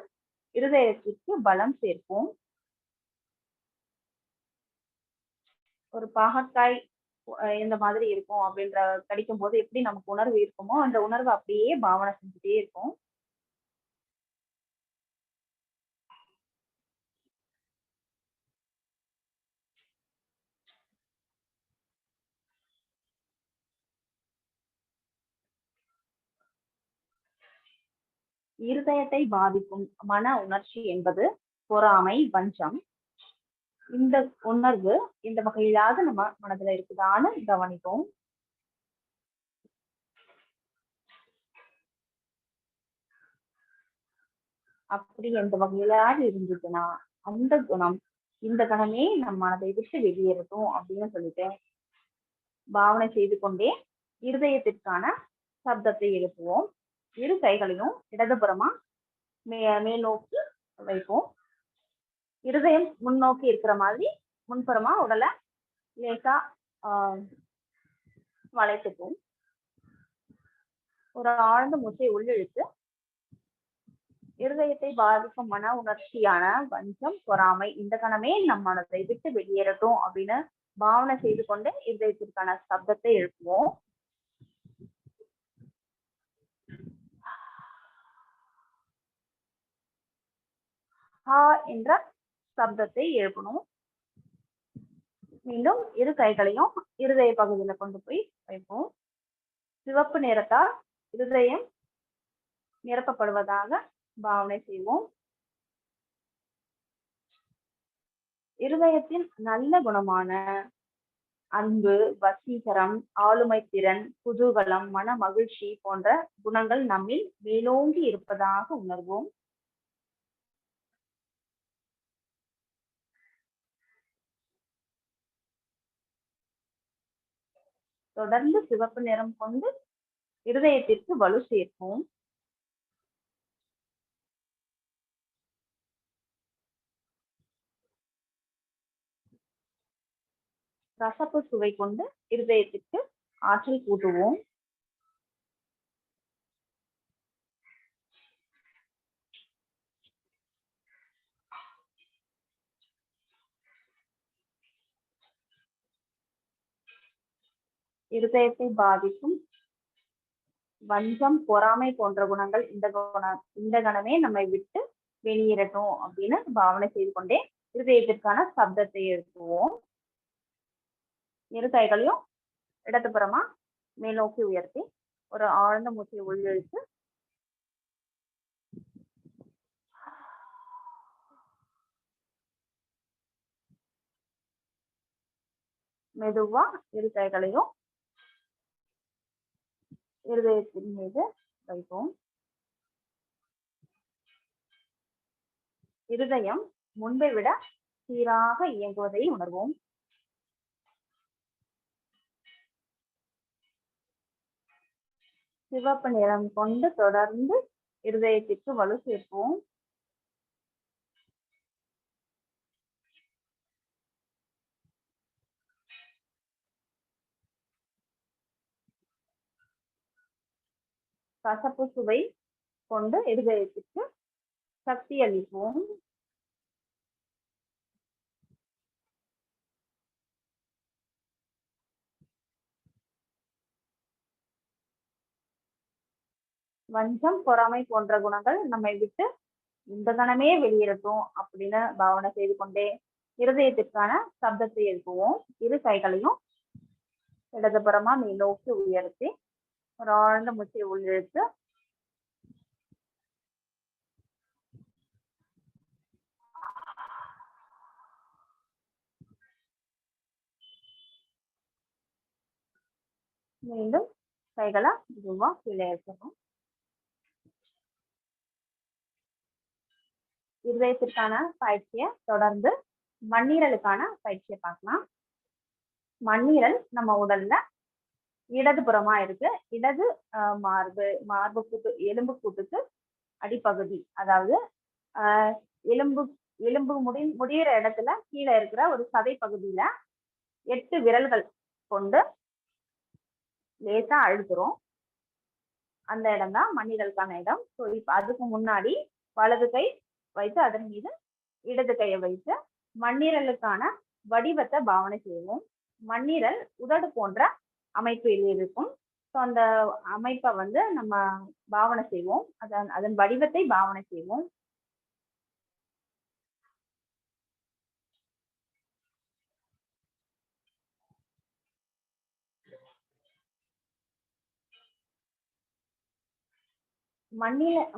E: இருதயத்திற்கு பலம் சேர்ப்போம். ஒரு பாகற்காய் இந்த மாதிரி இருக்கும் அப்படின்ற கடிக்கும் போது எப்படி நமக்கு உணர்வு இருக்குமோ அந்த உணர்வு அப்படியே பாவனை செஞ்சுட்டே இருக்கும். இருதயத்தை பாதிக்கும் மன உணர்ச்சி என்பது பொறாமை, வஞ்சம். இந்த உணர்வு இந்த வகையிலாவது நம்ம மனதுல இருக்குதான்னு கவனிப்போம். அப்படி எந்த வகையிலாவது இருந்துச்சுன்னா அந்த குணம் இந்த கணமே நம் மனதை விட்டு வெளியேறட்டும் அப்படின்னு சொல்லிட்டு பாவனை செய்து கொண்டே இருதயத்திற்கான சப்தத்தை எழுப்புவோம். இரு கைகளையும் இடதுபுறமா மேல் நோக்கி வைப்போம். இருதயம் முன்னோக்கி இருக்கிற மாதிரி முன்புறமா உடலை லேசா வளைத்துப்போம். ஒரு ஆழ்ந்த மூச்சை உள்ளிழுத்து இருதயத்தை பாதிக்கும் மன உணர்ச்சியான வஞ்சம், பொறாமை இந்த கணமே நம் மனதை விட்டு வெளியேறட்டும் அப்படின்னு பாவனை செய்து கொண்டு இருதயத்திற்கான சப்தத்தை எழுப்புவோம். ஹா என்ற சப்தத்தை எழுப்பணும். மீண்டும் இரு கைகளையும் இருதய பகுதியில கொண்டு போய் வைப்போம். சிவப்பு நிறத்தால் இருதயம் நிரப்பப்படுவதாக பாவனை செய்வோம். இருதயத்தின் நல்ல குணமான அன்பு, வசீகரம், ஆளுமை திறன், குதூகலம், மன மகிழ்ச்சி போன்ற குணங்கள் நம்மில் மேலோங்கி இருப்பதாக உணர்வோம். தொடர்ந்து சிவப்பு நிறம் கொண்டு இருதயத்திற்கு வலு சேர்ப்போம். கசப்பு சுவை கொண்டு இருதயத்திற்கு ஆற்றல் கூட்டுவோம். இருதயத்தை பாதிக்கும் வஞ்சம், பொறாமை போன்ற குணங்கள் இந்த கணமே நம்மை விட்டு வெளியேறட்டும் அப்படின்னு பாவனை செய்து கொண்டே இருதயத்திற்கான சப்தத்தை எழுப்புவோம். இரு கைகளையும் இடதுபுறமா மேல்நோக்கி உயர்த்தி ஒரு ஆழ்ந்த மூச்சை உள்ளிழுத்து மெதுவா இரு கைகளையும் இருதயத்தின் மீது வைப்போம். இருதயம் முன்பை விட சீராக இயங்குவதை உணர்வோம். சிவப்பு நிறம் கொண்டு தொடர்ந்து இருதயத்திற்கு வலு சேர்ப்போம். கசப்பு சுவை கொண்டு இருதயத்திற்கு சக்தி அளிப்போம். வஞ்சம், பொறாமை போன்ற குணங்கள் நம்மை விட்டு இந்த கணமே வெளியேறட்டும் அப்படின்னு பாவனை செய்து கொண்டே இருதயத்திற்கான சப்தத்தை எழுப்புவோம். இரு கைகளையும் இடதுபுறமா மேல்நோக்கி உயர்த்தி ஒரு ஆழ்ந்த மூச்சை உள்ளிழுத்து மீண்டும் கைகளை மெதுவா கீழே எடுத்துக்கணும். இருதயத்திற்கான பயிற்சியை தொடர்ந்து மண்ணீரலுக்கான பயிற்சியை பார்க்கலாம். மண்ணீரல் நம்ம உடல்ல இடதுபுறமா இருக்கு. இடது மார்பு கூட்டு எலும்பு கூட்டுக்கு அடிப்பகுதி, அதாவது எலும்பு முடிகிற இடத்துல கீழே இருக்கிற ஒரு சதை பகுதியில 8 விரல்கள் கொண்டு லேசா அழுத்துறோம். அந்த இடம் தான் மண்ணீரலுக்கான இடம். ஸோ இப்ப அதுக்கு முன்னாடி வலது கை வைத்து அதன் மீது இடது கையை வைத்து மண்ணீரலுக்கான வடிவத்தை பாவனை செய்வோம். மண்ணீரல் உதடு போன்ற அமைப்பில் இருக்கும். ஸோ அந்த அமைப்பை நம்ம பாவனை செய்வோம். அதன் வடிவத்தை பாவனை செய்வோம்.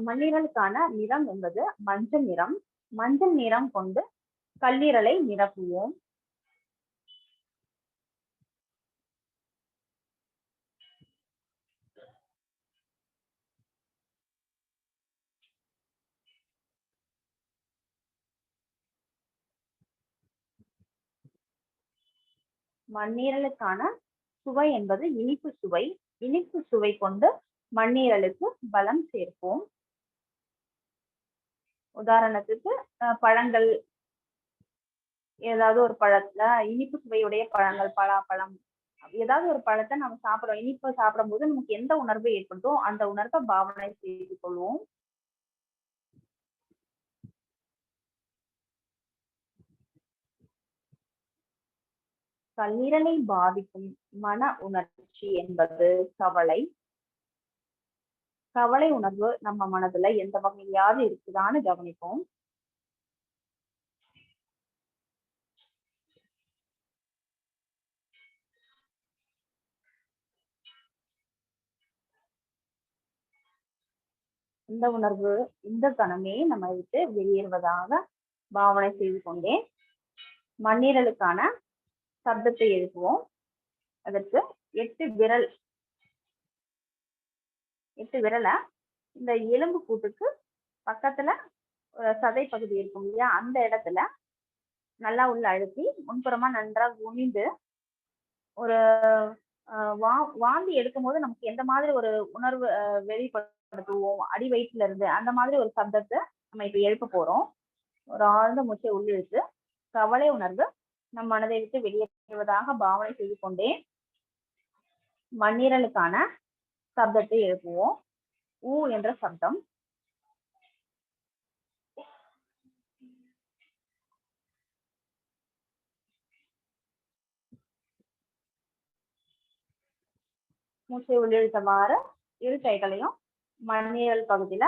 E: மண்ணீரலுக்கான நிறம் என்பது மஞ்சள் நிறம். மஞ்சள் நிறம் கொண்டு கல்லீரலை நிரப்புவோம். மண்ணீரலுக்கான சுவை என்பது இனிப்பு சுவை. இனிப்பு சுவை கொண்டு மண்ணீரலுக்கு பலம் சேர்ப்போம். உதாரணத்துக்கு பழங்கள், ஏதாவது ஒரு பழத்துல இனிப்பு சுவையுடைய பழங்கள், பலாப்பழம், ஏதாவது ஒரு பழத்தை நம்ம சாப்பிடுறோம். இனிப்பு சாப்பிடும் போது நமக்கு எந்த உணர்வு ஏற்படுதோ அந்த உணர்வை பாவனை செய்து கொள்வோம். கல்லீரலை பாதிக்கும் மன உணர்ச்சி என்பது கவலை. கவலை உணர்வு நம்ம மனதுல எந்த வகையாவது இருக்குதான்னு கவனிப்போம். இந்த உணர்வு இந்த கணமே நம்ம விட்டு வெளியேறுவதாக பாவனை செய்து கொண்டே மண்ணீரலுக்கான சப்தத்தை எழுப்புவோம். அதற்கு 8 விரலை இந்த எலும்பு கூட்டுக்கு பக்கத்துல சதை பகுதி இருக்கும் இல்லையா, அந்த இடத்துல நல்லா உள்ள அழுத்தி முன்புறமா நன்றாக குனிந்து ஒரு வாந்தி எடுக்கும் போது நமக்கு எந்த மாதிரி ஒரு உணர்வு வெளிப்படுத்துவோம் அடி வயிற்றுல இருந்து, அந்த மாதிரி ஒரு சப்தத்தை நம்ம இப்ப எழுப்ப போறோம். ஒரு ஆழ்ந்த மூச்சை உள்ளிழுத்து கவலை உணர்வு நம் மனதை விட்டு வெளியேறுவதாக பாவனை செய்து கொண்டே மண்ணீரலுக்கான சப்தத்தை எழுப்புவோம். ஊ என்ற சப்தம். மூச்சை உள்ளிழுத்தவாறு இரு கைகளையும் மண்ணீரல் பகுதியில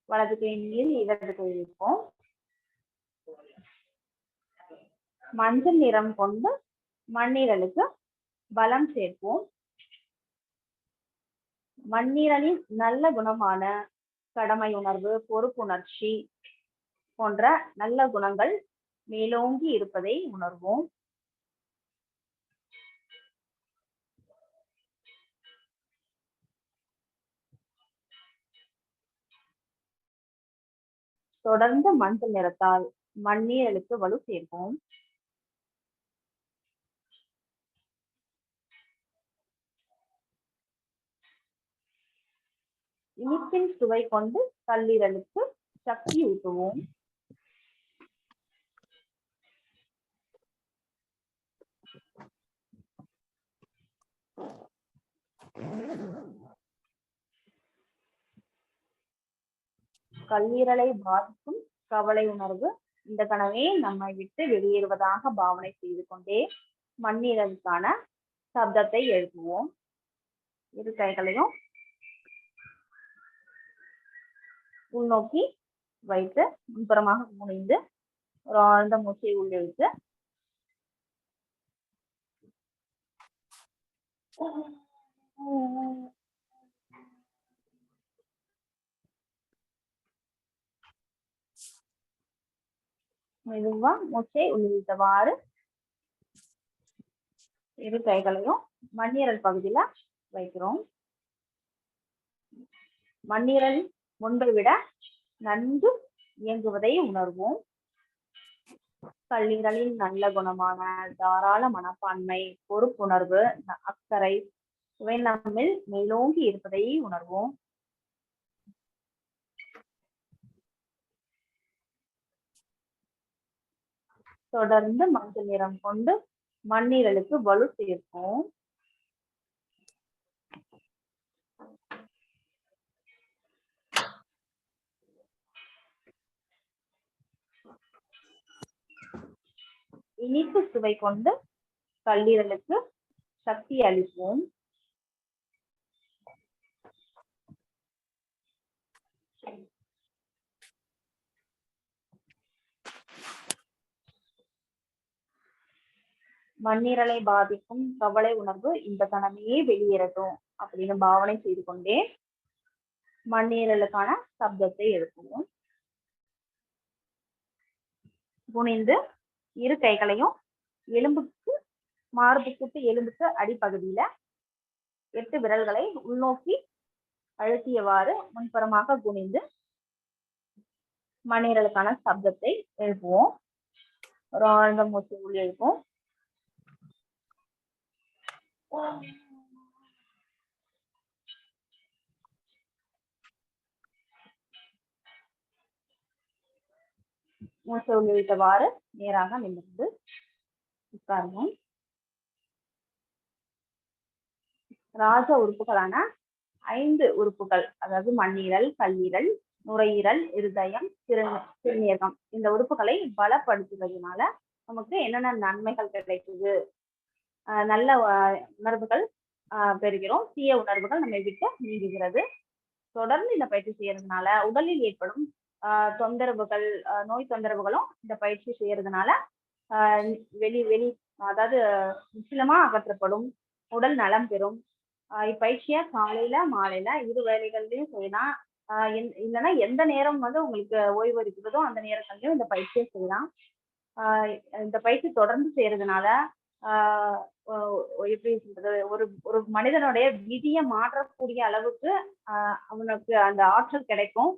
E: வலது கையின் மீது இடது கை வைப்போம். மஞ்சள் நிறம் கொண்டு மண்ணீரலுக்கு பலம் சேர்ப்போம். மண்ணீரலின் நல்ல குணமான கடமை உணர்வு, பொறுப்புணர்ச்சி போன்ற நல்ல குணங்கள் மேலோங்கி இருப்பதை உணர்வோம். தொடர்ந்து மஞ்சள் நிறத்தால் மண்ணீரலுக்கு வலு சேர்ப்போம். இனிப்பின் சுவை கொண்டு கல்லீரலுக்கு சக்தி ஊட்டுவோம். கல்லீரலை பாதிக்கும் கவலை உணர்வு இந்த கனவே நம்மை விட்டு வெளியேறுவதாக பாவனை செய்து கொண்டே மண்ணீரலுக்கான சப்தத்தை எழுப்புவோம். இரு கைகளையும் உள்நோக்கி வைத்து முன்புறமாக குனிந்து ஒரு ஆழ்ந்த மூச்சை உள்ளிழுத்து மெதுவா மூச்சை உள்ளிழுத்தவாறு இரு கைகளையும் மண்ணீரல் பகுதியில வைக்கிறோம். மண்ணீரல் முன்பை விட நன்கு இயங்குவதை உணர்வோம். கல்லீரலின் நல்ல குணமான தாராள மனப்பான்மை, பொறுப்புணர்வு, அக்கறை இவை நம்மில் மேலோங்கி இருப்பதை உணர்வோம். தொடர்ந்து மஞ்சள் நிறம் கொண்டு மண்ணீரலுக்கு வலு சேர்ப்போம். இனிப்பு சுவை கொண்டு கல்லீரலுக்கு சக்தி அளிப்போம். மண்ணீரலை பாதிக்கும் கவலை உணர்வு இந்த கணமே வெளியேறட்டும் அப்படின்னு பாவனை செய்து கொண்டே மண்ணீரலுக்கான சப்தத்தை எழுப்புவோம். குனிந்து இரு கைகளையும் எலும்புக்கு மார்புக்கு எலும்புக்கு அடிப்பகுதியில 8 விரல்களை உள்நோக்கி அழுத்தியவாறு முன்புறமாக குனிந்து மண்ணீரலுக்கான சப்தத்தை எழுப்புவோம். ஒரு ஆழ்ந்த மூச்சு உள்ளே எழுப்போம். மூச்சை உள்ளிட்டவாறு நேராக நிமிர்ந்து உட்காருவோம். ராஜ உறுப்புகளான 5 உறுப்புகள், அதாவது மண்ணீரல், கல்லீரல், நுரையீரல், இருதயம், சிறுநீரகம், இந்த உறுப்புகளை பலப்படுத்துவதனால நமக்கு என்னென்ன நன்மைகள் கிடைக்குது? நல்ல உணர்வுகள் பெறுகிறோம், தீய உணர்வுகள் நம்மை விட்டு நீங்குகிறது. தொடர்ந்து இந்த பயிற்சி செய்யறதுனால உடலில் ஏற்படும் தொந்தரவுகள், நோய் தொந்தரவுகளும் இந்த பயிற்சி செய்யறதுனால அதாவது முற்றிலுமா அகற்றப்படும், உடல் நலம் பெறும். இப்பயிற்சியை காலையில மாலையில 2 வேளைகள்லயும் செய்யலாம். இல்லைன்னா எந்த நேரம் வந்து உங்களுக்கு ஓய்வு இருக்கிறதோ அந்த நேரத்துலயும் இந்த பயிற்சியை செய்யலாம். இந்த பயிற்சி தொடர்ந்து செய்யறதுனால எப்படி சொல்றது, ஒரு ஒரு மனிதனுடைய விதியை மாற்றக்கூடிய அளவுக்கு அவனுக்கு அந்த ஆற்றல் கிடைக்கும்.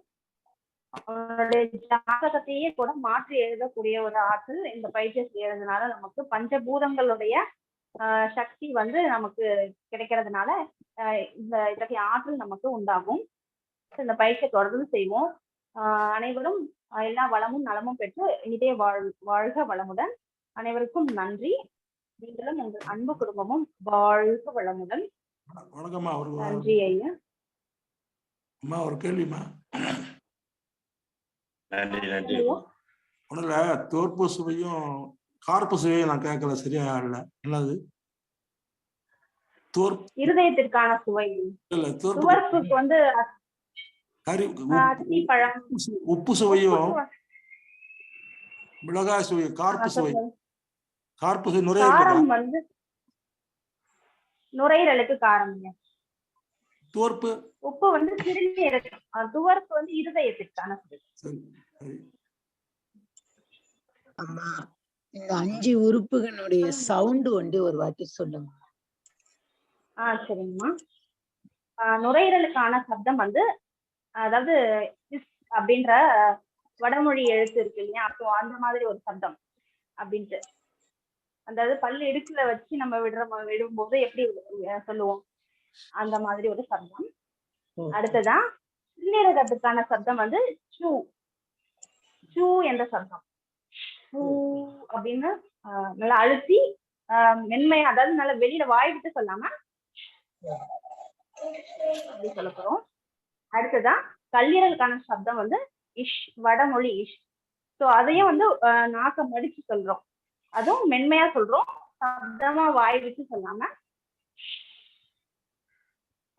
E: அவனுடைய ஜாதகத்தையே கூட மாற்றி எழுதக்கூடிய ஒரு ஆற்றல் இந்த பயிற்சியை செய்யறதுனால நமக்கு பஞ்சபூதங்களுடைய சக்தி வந்து நமக்கு கிடைக்கிறதுனால இந்த இத்தகைய ஆற்றல் நமக்கு உண்டாகும். இந்த பயிற்சியை தொடர்ந்து செய்வோம். அனைவரும் எல்லா வளமும் நலமும் பெற்று இதே வாழ்க வளமுடன். அனைவருக்கும் நன்றி. நீங்களும் உங்கள் அன்பு குடும்பமும் வாழ்க வளமுடன்.
F: வணக்கம்மா.
E: நன்றி ஐயா.
F: அம்மா ஒரு கேள்விமா. ஒண்ணுல தோற்பு சுவையும் கார்ப்பு சுவையும் நான் கேட்கல, சரியா இல்ல. என்னது
E: இருதயத்திற்கான சுவை இல்ல, துவர்ப்புக்கு வந்து
F: உப்பு சுவையும் மிளகாய் சுவை, கார்ப்பு சுவை. கார்ப்பு சுவை
E: காரம் வந்து நுரையீரலுக்கு காரம்.
F: துவர்ப்பு
E: உப்பு வந்து சிறுநீரகம், துவர்ப்பு வந்து இருதயத்திற்கான சுவை.
G: அம்மா இந்த 5 உறுப்புகளுடைய சவுண்ட் வந்து ஒரு வாட்டி சொல்லுங்க.
E: சரிங்கம்மா. நுரையீரலுக்கான சப்தம் வந்து, அதாவது அப்படின்ற வடமொழி எழுத்து இருக்கு இல்லையா, அப்போ அந்த மாதிரி ஒரு சப்தம் அப்படின்ட்டு, அதாவது பல்லு இடுக்குல வச்சு நம்ம விடும்போது எப்படி சொல்லுவோம் அந்த மாதிரி ஒரு சப்தம். அடுத்ததான் சிறுநீரகத்துக்கான சப்தம் வந்து சூ சூ என்ற சப்தம். பூ அப்படின்னு நல்லா அழுத்தி மென்மையா, அதாவது நல்லா வெளியில வாய் விட்டு சொல்லாம அப்படி சொல்ல போறோம். அடுத்ததான் கல்லீரலுக்கான சப்தம் வந்து இஷ், வடமொழி இஷ். ஸோ அதையும் வந்து நாக்க மடிச்சு சொல்றோம், அதுவும் மென்மையா சொல்றோம், சப்தமா வாய் விட்டு சொல்லாம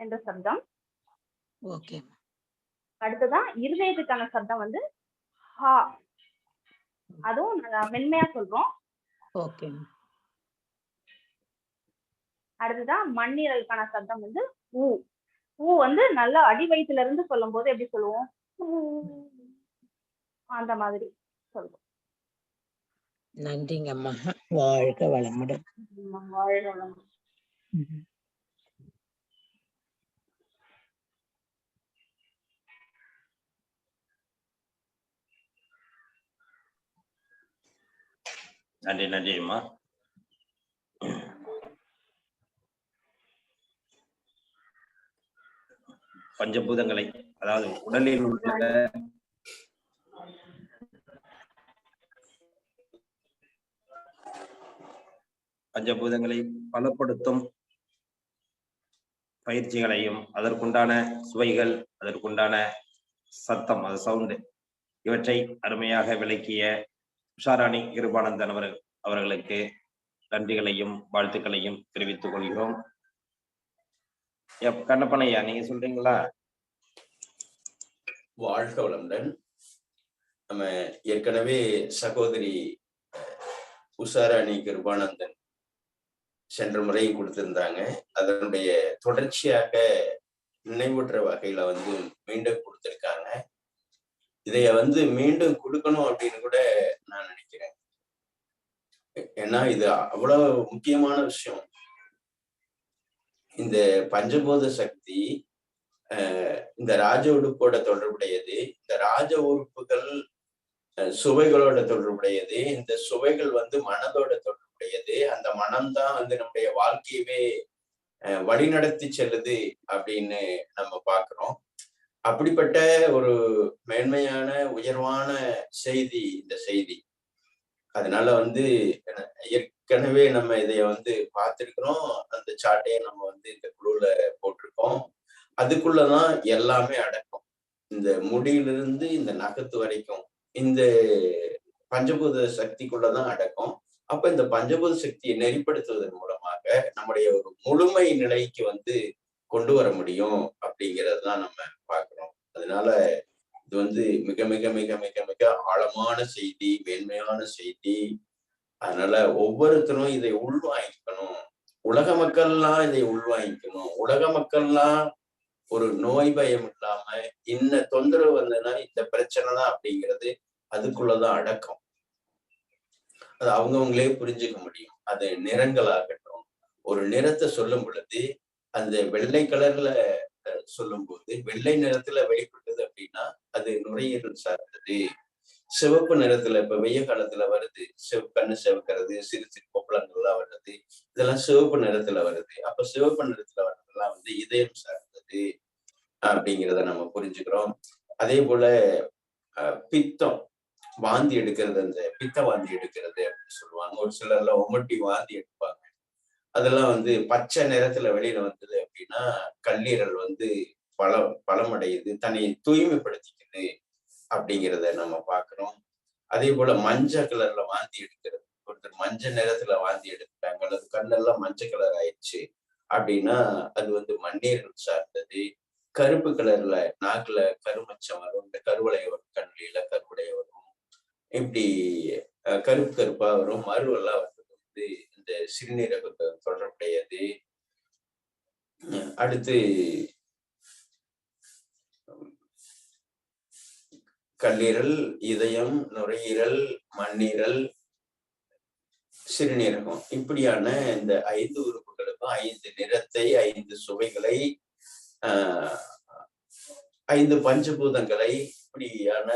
E: என்ற சப்தம். அடுத்ததான் இருதயத்துக்கான சப்தம் வந்து ஹா, அதுவும் மென்மையா சொல்றோம். அடுத்ததான் மண்ணீரலுக்கான சப்தம் வந்து ஊ. ஊ வந்து நல்லா அடி வயிற்றுல இருந்து சொல்லும் போது எப்படி சொல்லுவோம், அந்த மாதிரி சொல்லுவோம்.
G: நன்றிங்கம்மா. வாழ்க வளமுடன்.
E: வாழ்க வளமுடன்.
B: நன்றி. நன்றிம்மா. பஞ்சபூதங்களை, அதாவது உடலில் உள்ள பஞ்சபூதங்களை பலப்படுத்தும் பயிற்சிகளையும், அதற்குண்டான சுவைகள், அதற்குண்டான சத்தம், அது சவுண்டு, இவற்றை அருமையாக விளக்கிய உஷாராணி கிருபானந்தன் அவர்களுக்கு நன்றிகளையும் வாழ்த்துக்களையும் தெரிவித்துக் கொள்கிறோம். கண்ணப்பனையா, நீங்க சொல்றீங்களா?
A: வாழ்க வளமுடன். நம்ம ஏற்கனவே சகோதரி உஷாராணி கிருபானந்தன் சென்ற முறையும் கொடுத்திருந்தாங்க. அதனுடைய தொடர்ச்சியாக நினைவூட்டுற வகையில வந்து மீண்டும் கொடுத்திருக்காங்க. இதைய வந்து மீண்டும் கொடுக்கணும் அப்படின்னு கூட நான் நினைக்கிறேன். ஏன்னா இது அவ்வளவு முக்கியமான விஷயம். இந்த பஞ்சபூத சக்தி இந்த ராஜ உறுப்போட தொடர்புடையது. இந்த ராஜ உறுப்புகள் சுவைகளோட தொடர்புடையது. இந்த சுவைகள் வந்து மனதோட தொடர்புடையது. அந்த மனம்தான் வந்து நம்முடைய வாழ்க்கையவே வழிநடத்தி செல்லுது அப்படின்னு நம்ம பார்க்கிறோம். அப்படிப்பட்ட ஒரு மேன்மையான உயர்வான செய்தி இந்த செய்தி. அதனால வந்து ஏற்கனவே நம்ம இதைய வந்து பார்த்திருக்கிறோம். அந்த சாட்டையை நம்ம வந்து இந்த குழுல போட்டிருக்கோம். அதுக்குள்ளதான் எல்லாமே அடக்கும். இந்த முடியிலிருந்து இந்த நகத்து வரைக்கும் இந்த பஞ்சபூத சக்திக்குள்ளதான் அடக்கும். அப்ப இந்த பஞ்சபூத சக்தியை நெறிப்படுத்துவதன் மூலமாக நம்முடைய ஒரு முழுமை நிலைக்கு வந்து கொண்டு வர முடியும் அப்படிங்கிறது தான் நம்ம பார்க்கிறோம். அதனால இது வந்து மிக மிக மிக மிக மிக ஆழமான செய்தி, மேன்மையான செய்தி. அதனால ஒவ்வொருத்தரும் இதை உள்வாங்கிக்கணும். உலக மக்கள்லாம் இதை உள்வாங்கிக்கணும். உலக மக்கள்லாம் ஒரு நோய் பயம் இல்லாம இன்ன தொந்தரவு வந்ததுன்னா இந்த பிரச்சனை தான் அப்படிங்கிறது அதுக்குள்ளதான் அடக்கம். அது அவங்கவுங்களே புரிஞ்சுக்க முடியும். அது நிறங்களாகட்டும், ஒரு நிறத்தை சொல்லும் பொழுது அந்த வெள்ளை கலர்ல சொல்லும் போது வெள்ளை நிறத்துல வெளிப்பட்டது அப்படின்னா அது நுரையீரல் சார்ந்தது. சிவப்பு நிறத்துல இப்ப வெய்ய காலத்துல வருது, கண்ணு சிவக்கிறது, சிறு சிறு கொப்பளங்கள்லாம் வருது, இதெல்லாம் சிவப்பு நிறத்துல வருது. அப்ப சிவப்பு நிறத்துல வர்றதெல்லாம் இதயம் சார்ந்தது அப்படிங்கிறத நம்ம புரிஞ்சுக்கிறோம். அதே போல பித்தம் வாந்தி எடுக்கிறது, அந்த பித்த வாந்தி எடுக்கிறது அப்படின்னு சொல்லுவாங்க. ஒரு சிலர்லாம் உமட்டி வாந்தி எடுப்பாங்க. அதெல்லாம் பச்சை நிறத்துல வெளியில வந்தது அப்படின்னா கல்லீரல் பலமடையுது, தன்னை தூய்மைப்படுத்திக்குது அப்படிங்கிறத நம்ம பார்க்கிறோம். அதே போல மஞ்சள் கலர்ல வாந்தி எடுக்கிறது, ஒருத்தர் மஞ்சள் நிறத்துல வாந்தி எடுத்துட்டாங்க அல்லது கண்ணெல்லாம் மஞ்சள் கலர் ஆயிடுச்சு அப்படின்னா அது மண்ணீரல் சார்ந்தது. கருப்பு கலர்ல நாக்குல கருமச்சம் வரும், இந்த கருவளைய வரும், கண்ணில கருவுடைய வரும், இப்படி கருப்பு கருப்பா வரும். மருவெல்லாம் இந்த சிறுநீரகத்தை தொடர்புடையது. அடுத்து கல்லீரல், இதயம், நுரையீரல், மண்ணீரல், சிறுநீரகம், இப்படியான இந்த 5 உறுப்புகளுக்கும் 5 நிறத்தை, 5 சுவைகளை, 5 பஞ்சபூதங்களை, இப்படியான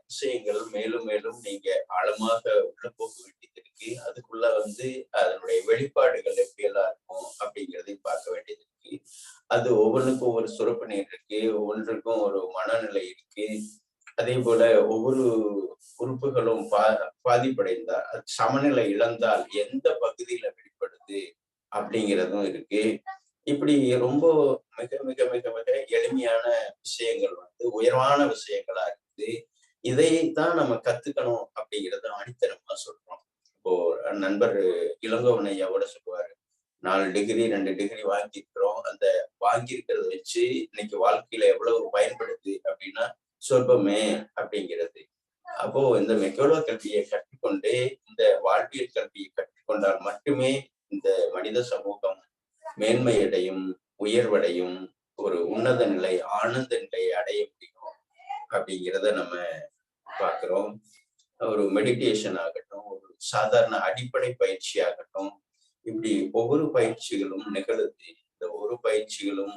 A: விஷயங்கள் மேலும் மேலும் நீங்க ஆழமாக உள்ள போக வேண்டியது இருக்கு. அதுக்குள்ள அதனுடைய வெளிப்பாடுகள் எப்படியெல்லாம் இருக்கும் அப்படிங்கிறதையும் பார்க்க வேண்டியது இருக்கு. அது ஒவ்வொன்றுக்கும் ஒவ்வொரு சுரப்பு நீர் இருக்கு, ஒவ்வொன்றுக்கும் ஒரு மனநிலை இருக்கு. அதே போல ஒவ்வொரு உறுப்புகளும் பாதிப்படைந்தால், சமநிலை இழந்தால் எந்த பகுதியில வெளிப்படுது அப்படிங்கிறதும் இருக்கு. இப்படி ரொம்ப மிக மிக மிக மிக எளிமையான விஷயங்கள் உயர்வான விஷயங்களா இருக்குது. இதைத்தான் நம்ம கத்துக்கணும் அப்படிங்கிறத அடித்தனமா சொல்றோம். இப்போ நண்பர் இளங்கோவன் ஐயாவோட சொல்லுவாரு, 4 டிகிரி 2 டிகிரி வாங்கியிருக்கிறோம், அந்த வாங்கியிருக்கிறத வச்சு இன்னைக்கு வாழ்க்கையில எவ்வளவு பயன்படுது அப்படின்னா சொற்பமே அப்படிங்கிறது. அப்போ இந்த மெக்கோலோ கல்வியை கற்றுக்கொண்டு, இந்த வாழ்வியல் கல்வியை கற்றுக்கொண்டால் மட்டுமே இந்த மனித சமூகம் மேன்மையடையும், உயர்வடையும், ஒரு உன்னத நிலை, ஆனந்த நிலையை அடைய முடியும் அப்படிங்கிறத நம்ம பார்க்கிறோம். ஒரு மெடிடேஷன் ஆகட்டும், ஒரு சாதாரண அடிப்படை பயிற்சி ஆகட்டும், இப்படி ஒவ்வொரு பயிற்சிகளும் நிகழுது. இந்த ஒவ்வொரு பயிற்சிகளும்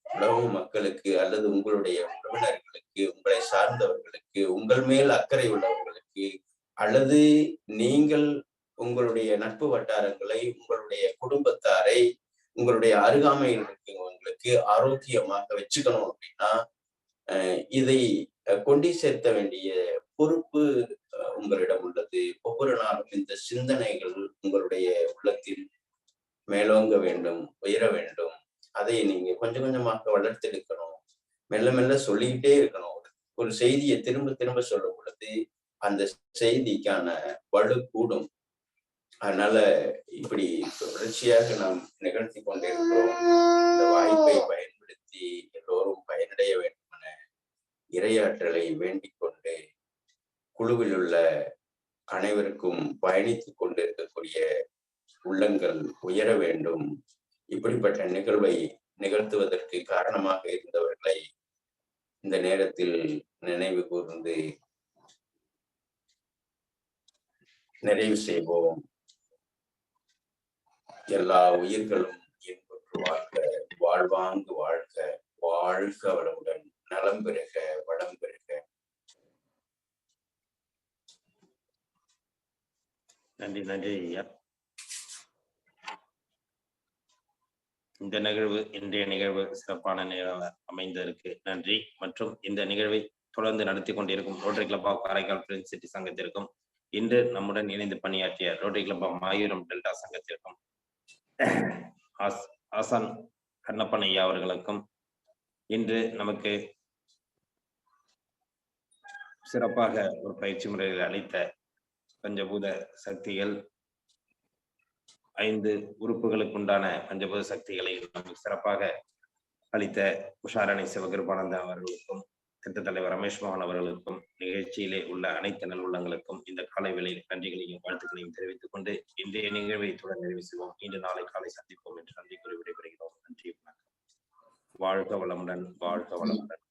A: உலக மக்களுக்கு அல்லது உங்களுடைய உறவினர்களுக்கு, உங்களை சார்ந்தவர்களுக்கு, உங்கள் மேல் அக்கறை உள்ளவர்களுக்கு, அல்லது நீங்கள் உங்களுடைய நட்பு வட்டாரங்களை, உங்களுடைய குடும்பத்தாரை, உங்களுடைய அருகாமையில் இருக்கிறவங்களுக்கு ஆரோக்கியமாக வச்சுக்கணும் அப்படின்னா இதை கொண்டு சேர்த்த வேண்டிய பொறுப்பு உங்களிடம் உள்ளது. ஒவ்வொரு நாளும் இந்த சிந்தனைகள் உங்களுடைய உள்ளத்தில் மேலோங்க வேண்டும், உயர வேண்டும். அதை நீங்க கொஞ்சம் கொஞ்சமாக வளர்த்தெடுக்கணும். மெல்ல மெல்ல சொல்லிக்கிட்டே இருக்கணும். ஒரு செய்தியை திரும்ப திரும்ப சொல்லும் பொழுது அந்த செய்திக்கான வலு கூடும். அதனால இப்படி தொடர்ச்சியாக நாம் நிகழ்த்தி கொண்டிருக்கிறோம். இந்த வாய்ப்பை பயன்படுத்தி எல்லோரும் பயனடைய வேண்டும் என இறையாற்றலை வேண்டிக் கொண்டு, குழுவில் உள்ள அனைவருக்கும் பயணித்துக் கொண்டிருக்கக்கூடிய உள்ளங்கள் உயர வேண்டும். இப்படிப்பட்ட நிகழ்வை நிகழ்த்துவதற்கு காரணமாக இருந்தவர்களை இந்த நேரத்தில் நினைவு கூர்ந்து நிறைவு செய்வோம். எல்லா உயிர்களும் இன்புற்று வாழ்க, வாழ்வாங்கு வாழ்க, வாழ்க வளமுடன், நலம் பெறுக, வளம் பெறுக.
B: நன்றி நன்றி ஐயா. இந்த நிகழ்வு, இன்றைய நிகழ்வு சிறப்பான நிகழ்வாக அமைந்ததற்கு நன்றி. மற்றும் இந்த நிகழ்வை தொடர்ந்து நடத்தி கொண்டிருக்கும் rotary club of Karaikal prince city சங்கத்திற்கும், இன்று நம்முடன் இணைந்து பணியாற்றிய rotary club of Mayuram delta சங்கத்திற்கும், ஆசான் கண்ணப்பன் ஐயா அவர்களுக்கும், இன்று நமக்கு சிறப்பாக ஒரு பயிற்சி முறையில் அளித்த பஞ்சபூத சக்திகள், 5 உறுப்புகளுக்குண்டான பஞ்சபூத சக்திகளை நமக்கு சிறப்பாக அளித்த உஷாரணை சிவகிருபானந்தன் அவர்களுக்கும், திட்ட தலைவர் ரமேஷ் மோகன் அவர்களுக்கும், நிகழ்ச்சியிலே உள்ள அனைத்து நல்லுள்ளங்களுக்கும் இந்த காலை வேளையில் நன்றிகளையும் வாழ்த்துக்களையும் தெரிவித்துக் கொண்டு இன்றைய நிகழ்வை தொடர் நிறைவு செய்வோம். இன்று நாளை காலை சந்திப்போம் என்று நன்றி கூறி விடைபெறுகிறோம். நன்றி, வணக்கம். வாழ்க வளமுடன், வாழ்க வளமுடன்.